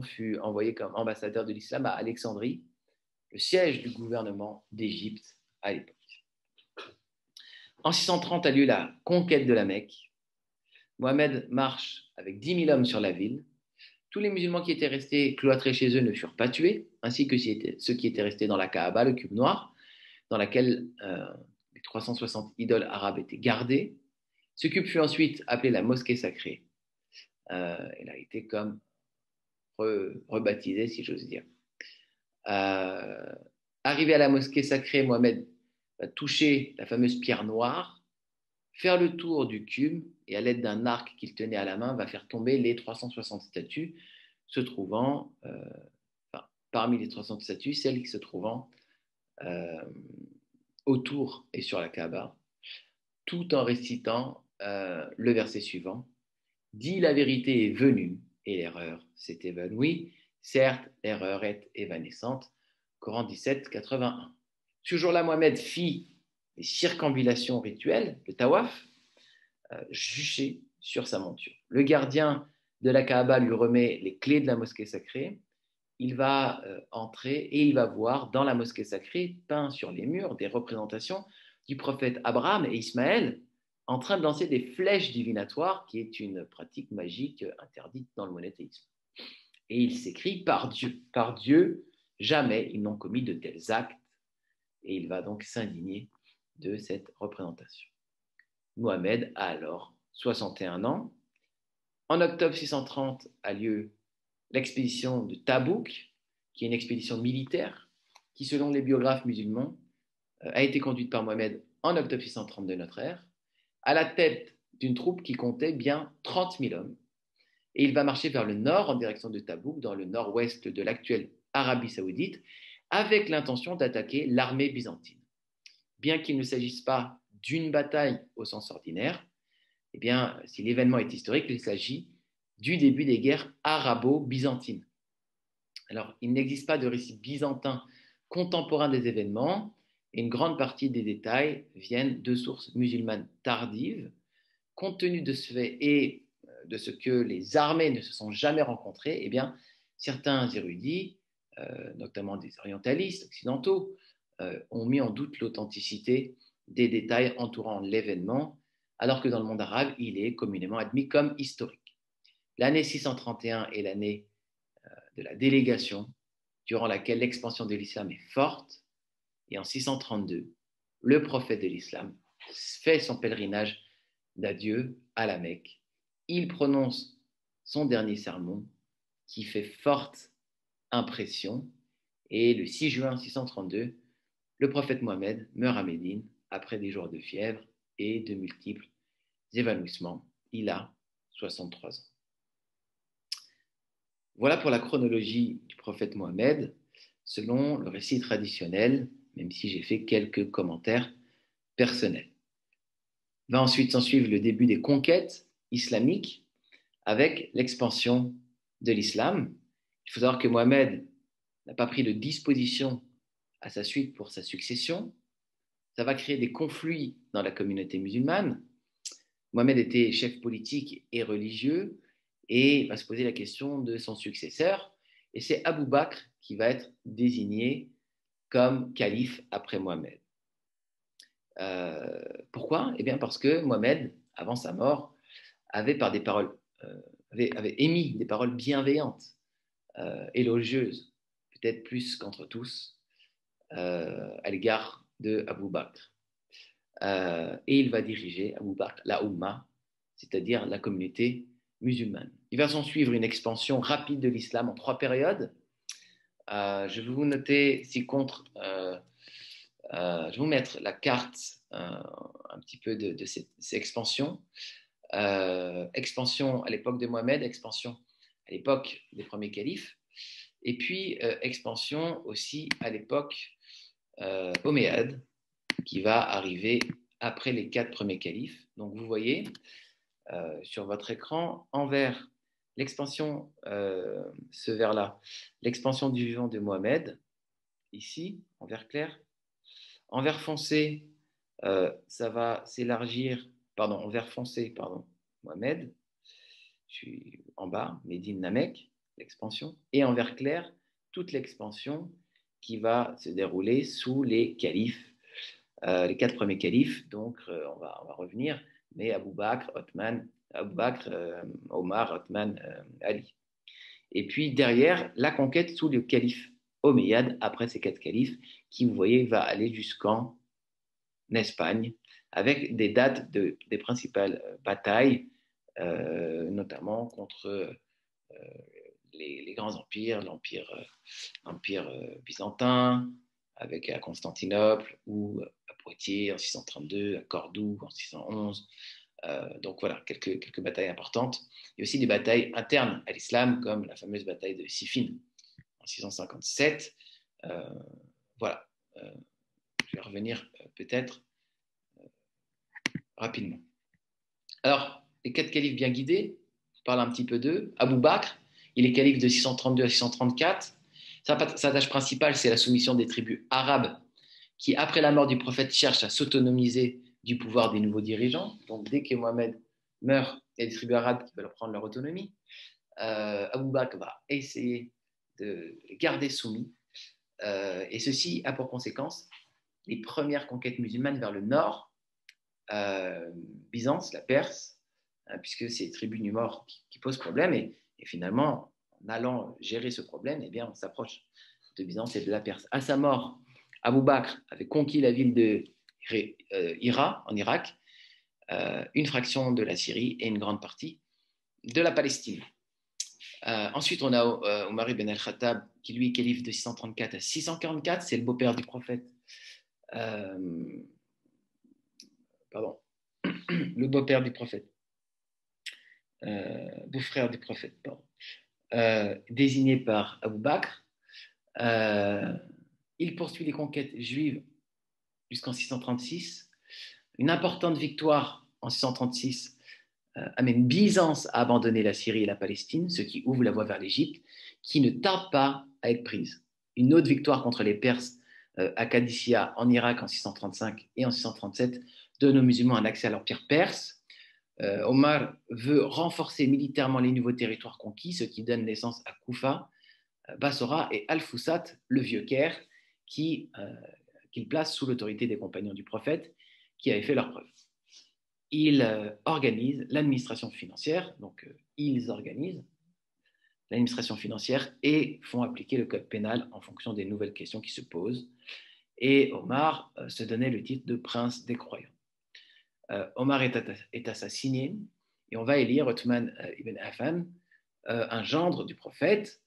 Fut envoyé comme ambassadeur de l'islam à Alexandrie, le siège du gouvernement d'Égypte à l'époque. En 630 a lieu la conquête de la Mecque. Mohamed marche avec 10 000 hommes sur la ville. Tous les musulmans qui étaient restés cloîtrés chez eux ne furent pas tués, ainsi que ceux qui étaient restés dans la Kaaba, le cube noir, dans laquelle les 360 idoles arabes étaient gardées. Ce cube fut ensuite appelé la mosquée sacrée. Elle a été comme rebaptisée, si j'ose dire. Arrivé à la mosquée sacrée, Mohamed va toucher la fameuse pierre noire, faire le tour du cube et à l'aide d'un arc qu'il tenait à la main, va faire tomber les 360 statues se trouvant, parmi les 360 statues, celles qui se trouvant autour et sur la Kaaba, tout en récitant le verset suivant. Dis la vérité est venue et l'erreur s'est évanouie. Certes, l'erreur est évanescente. Coran 17, 81. Ce jour-là, Mohamed fit des circambulations rituelles, le tawaf, juché sur sa monture. Le gardien de la Kaaba lui remet les clés de la mosquée sacrée. Il va entrer et il va voir dans la mosquée sacrée, peint sur les murs, des représentations du prophète Abraham et Ismaël en train de lancer des flèches divinatoires, qui est une pratique magique interdite dans le monothéisme. Et il s'écrie par Dieu, jamais ils n'ont commis de tels actes. Et il va donc s'indigner de cette représentation. Mohamed a alors 61 ans. En octobre 630 a lieu l'expédition de Tabouk, qui est une expédition militaire qui, selon les biographes musulmans, a été conduite par Mohamed en octobre 630 de notre ère, à la tête d'une troupe qui comptait bien 30 000 hommes. Et il va marcher vers le nord en direction de Tabouk, dans le nord-ouest de l'actuelle Arabie saoudite, avec l'intention d'attaquer l'armée byzantine. Bien qu'il ne s'agisse pas d'une bataille au sens ordinaire, eh bien, si l'événement est historique, il s'agit du début des guerres arabo-byzantines. Alors, il n'existe pas de récit byzantin contemporain des événements, et une grande partie des détails viennent de sources musulmanes tardives. Compte tenu de ce fait et de ce que les armées ne se sont jamais rencontrées, eh bien, certains érudits, notamment des orientalistes occidentaux, ont mis en doute l'authenticité des détails entourant l'événement, alors que dans le monde arabe, il est communément admis comme historique. L'année 631 est l'année de la délégation, durant laquelle l'expansion de l'islam est forte, et en 632, le prophète de l'islam fait son pèlerinage d'adieu à la Mecque. Il prononce son dernier sermon qui fait forte impression, et le 6 juin 632, le prophète Mohammed meurt à Médine après des jours de fièvre et de multiples évanouissements. Il a 63 ans. Voilà pour la chronologie du prophète Mohammed, selon le récit traditionnel, même si j'ai fait quelques commentaires personnels. Va ensuite s'en suivre le début des conquêtes islamiques avec l'expansion de l'islam. Il faut savoir que Mohammed n'a pas pris de disposition à sa suite pour sa succession. Ça va créer des conflits dans la communauté musulmane. Mohammed était chef politique et religieux et va se poser la question de son successeur. Et c'est Abu Bakr qui va être désigné comme calife après Mohammed. Pourquoi? Eh bien parce que Mohammed, avant sa mort, avait émis des paroles bienveillantes, élogieuses, peut-être plus qu'entre tous, à l'égard de Abu Bakr. Et il va diriger Abu Bakr la Ummah, c'est-à-dire la communauté musulmane. Il va s'en suivre une expansion rapide de l'islam en 3 périodes. Je vais vous noter ci-contre, je vais vous mettre la carte un petit peu de ces expansions. Expansion à l'époque de Mohammed, expansion à l'époque des premiers califes, et puis expansion aussi à l'époque omeyyade, qui va arriver après les 4 premiers califes. Donc vous voyez sur votre écran, en vert, l'expansion, ce vert-là, l'expansion du vivant de Mohammed, ici, en vert clair. En vert foncé, ça va s'élargir, en vert foncé, Mohammed, je suis en bas, Médine Namek, l'expansion, et en vert clair, toute l'expansion qui va se dérouler sous les califes, les 4 premiers califes. Donc, on va revenir, mais Abu Bakr, Omar, Othman, Ali. Et puis derrière, la conquête sous le calife omeyyade, après ces 4 califes, qui, vous voyez, va aller jusqu'en Espagne, avec des dates des principales batailles, notamment contre les grands empires, l'empire byzantin, avec à Constantinople, ou à Poitiers en 632, à Cordoue en 611. Donc voilà, quelques batailles importantes. Il y a aussi des batailles internes à l'islam, comme la fameuse bataille de Siffin en 657. Voilà, je vais revenir peut-être rapidement. Alors, les 4 califes bien guidés, on parle un petit peu d'eux. Abu Bakr, il est calife de 632 à 634. Sa tâche principale, c'est la soumission des tribus arabes qui, après la mort du prophète, cherchent à s'autonomiser du pouvoir des nouveaux dirigeants. Donc, dès que Mohammed meurt, il y a des tribus arabes qui veulent prendre leur autonomie. Abu Bakr va essayer de les garder soumis. Et ceci a pour conséquence les premières conquêtes musulmanes vers le nord, Byzance, la Perse, puisque c'est les tribus du nord qui posent problème. Et finalement, en allant gérer ce problème, eh bien, on s'approche de Byzance et de la Perse. À sa mort, Abu Bakr avait conquis la ville de Hira, en Irak, une fraction de la Syrie et une grande partie de la Palestine. Ensuite, on a Omar ibn al-Khattab, qui lui est calife de 634 à 644, c'est le beau-frère du prophète. Le beau-père du prophète. Beau-frère du prophète, désigné par Abu Bakr. Il poursuit les conquêtes juives jusqu'en 636. Une importante victoire en 636 amène Byzance à abandonner la Syrie et la Palestine, ce qui ouvre la voie vers l'Égypte, qui ne tarde pas à être prise. Une autre victoire contre les Perses à Qadisiyah en Irak en 635 et en 637 donne aux musulmans un accès à l'empire perse. Omar veut renforcer militairement les nouveaux territoires conquis, ce qui donne naissance à Koufa, Bassora et Al-Fusat, le vieux Caire, qu'il place sous l'autorité des compagnons du prophète qui avaient fait leurs preuves. Il organise l'administration financière, donc ils organisent l'administration financière et font appliquer le code pénal en fonction des nouvelles questions qui se posent. Et Omar se donnait le titre de prince des croyants. Omar est assassiné et on va élire Othman ibn Affan, un gendre du prophète.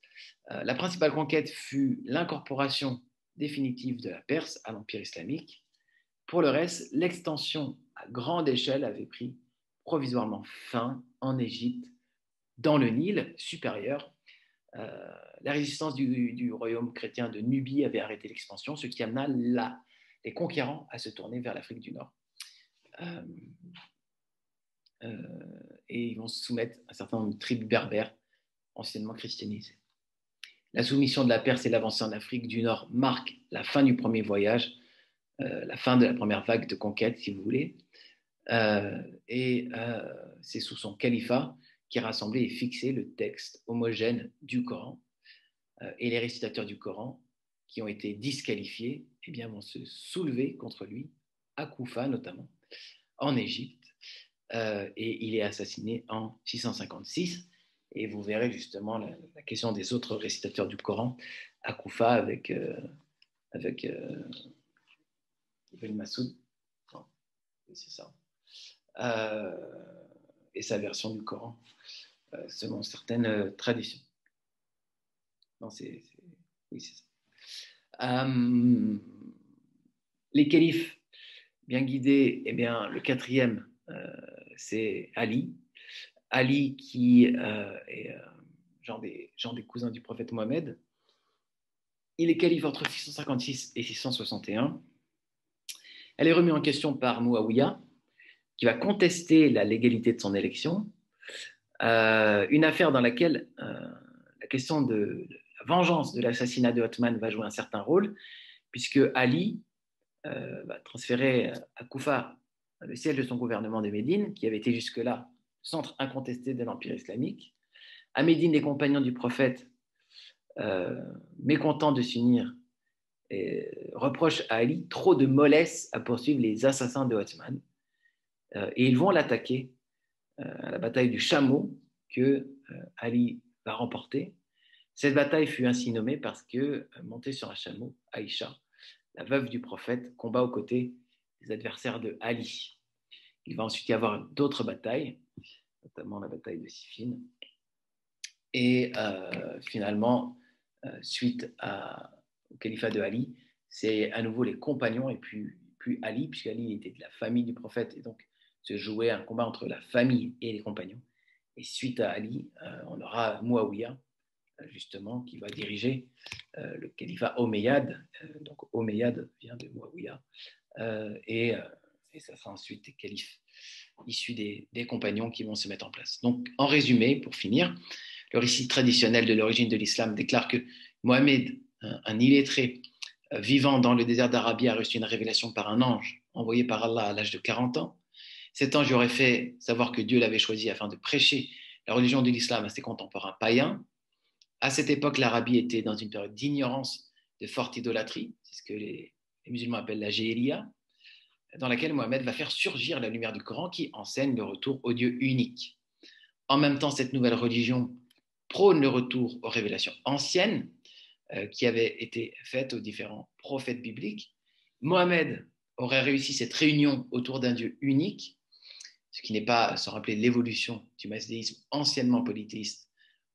La principale conquête fut l'incorporation définitive de la Perse à l'Empire islamique. Pour le reste, l'extension à grande échelle avait pris provisoirement fin en Égypte, dans le Nil supérieur. La résistance du royaume chrétien de Nubie avait arrêté l'expansion, ce qui amena les conquérants à se tourner vers l'Afrique du Nord. Et ils vont se soumettre à un certain nombre de tribus berbères anciennement christianisées. La soumission de la Perse et l'avancée en Afrique du Nord marquent la fin du premier voyage, la fin de la première vague de conquête, si vous voulez. C'est sous son califat qui rassemblait et fixait le texte homogène du Coran. Et les récitateurs du Coran qui ont été disqualifiés eh bien, vont se soulever contre lui, à Koufa notamment, en Égypte. Et il est assassiné en 656. Et vous verrez justement la question des autres récitateurs du Coran à Koufa avec Ibn Masoud. C'est ça. Et sa version du Coran, selon certaines traditions. Non, oui, c'est ça. Les califes bien guidés, eh bien, le quatrième, c'est Ali. Ali qui est genre des cousins du prophète Mohammed. Il est calife entre 656 et 661. Elle est remise en question par Muawiyah, qui va contester la légalité de son élection. Une affaire dans laquelle la question de la vengeance de l'assassinat de Othman va jouer un certain rôle, puisque Ali va transférer à Koufa le siège de son gouvernement de Médine, qui avait été jusque-là centre incontesté de l'Empire islamique. À Médine, les compagnons du prophète, mécontents de s'unir, reprochent à Ali trop de mollesse à poursuivre les assassins de Othman. Et ils vont l'attaquer à la bataille du Chameau que Ali va remporter. Cette bataille fut ainsi nommée parce que, montée sur un chameau, Aïcha, la veuve du prophète, combat aux côtés des adversaires de Ali. Il va ensuite y avoir d'autres batailles, notamment la bataille de Siffin. Et finalement, suite au califat de Ali, c'est à nouveau les compagnons et puis Ali, puisque Ali était de la famille du prophète, et donc se jouait un combat entre la famille et les compagnons. Et suite à Ali, on aura Muawiyah, justement, qui va diriger le califat Omeyyade. Donc Omeyyade vient de Muawiyah. Et ça sera ensuite des califes issus des compagnons qui vont se mettre en place. Donc, en résumé, pour finir, le récit traditionnel de l'origine de l'islam déclare que Mohammed, un illettré vivant dans le désert d'Arabie, a reçu une révélation par un ange envoyé par Allah à l'âge de 40 ans. Cet ange lui aurait fait savoir que Dieu l'avait choisi afin de prêcher la religion de l'islam à ses contemporains païens. À cette époque, l'Arabie était dans une période d'ignorance, de forte idolâtrie, c'est ce que les musulmans appellent la Jahiliya, dans laquelle Mohammed va faire surgir la lumière du Coran qui enseigne le retour au Dieu unique. En même temps, cette nouvelle religion prône le retour aux révélations anciennes qui avaient été faites aux différents prophètes bibliques. Mohammed aurait réussi cette réunion autour d'un Dieu unique, ce qui n'est pas sans rappeler l'évolution du masdéisme anciennement polythéiste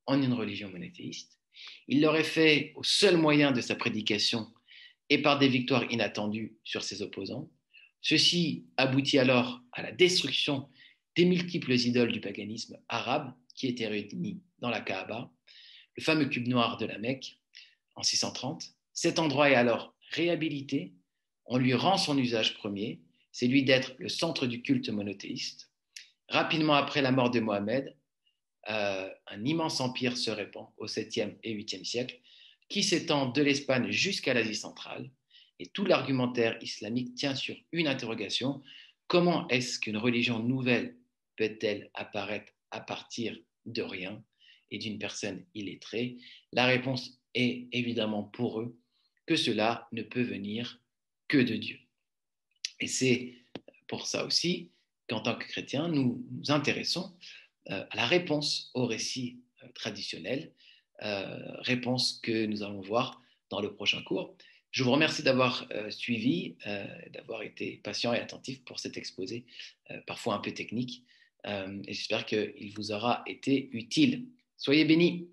en une religion monothéiste. Il l'aurait fait au seul moyen de sa prédication et par des victoires inattendues sur ses opposants. Ceci aboutit alors à la destruction des multiples idoles du paganisme arabe qui étaient réunies dans la Kaaba, le fameux cube noir de la Mecque, en 630. Cet endroit est alors réhabilité, on lui rend son usage premier, c'est lui d'être le centre du culte monothéiste. Rapidement après la mort de Mohammed, un immense empire se répand au 7e et 8e siècle, qui s'étend de l'Espagne jusqu'à l'Asie centrale. Et tout l'argumentaire islamique tient sur une interrogation: comment est-ce qu'une religion nouvelle peut-elle apparaître à partir de rien et d'une personne illettrée? La réponse est évidemment pour eux que cela ne peut venir que de Dieu. Et c'est pour ça aussi qu'en tant que chrétiens, nous nous intéressons à la réponse au récit traditionnel, réponse que nous allons voir dans le prochain cours. Je vous remercie d'avoir suivi, d'avoir été patient et attentif pour cet exposé, parfois un peu technique, et j'espère qu'il vous aura été utile. Soyez bénis.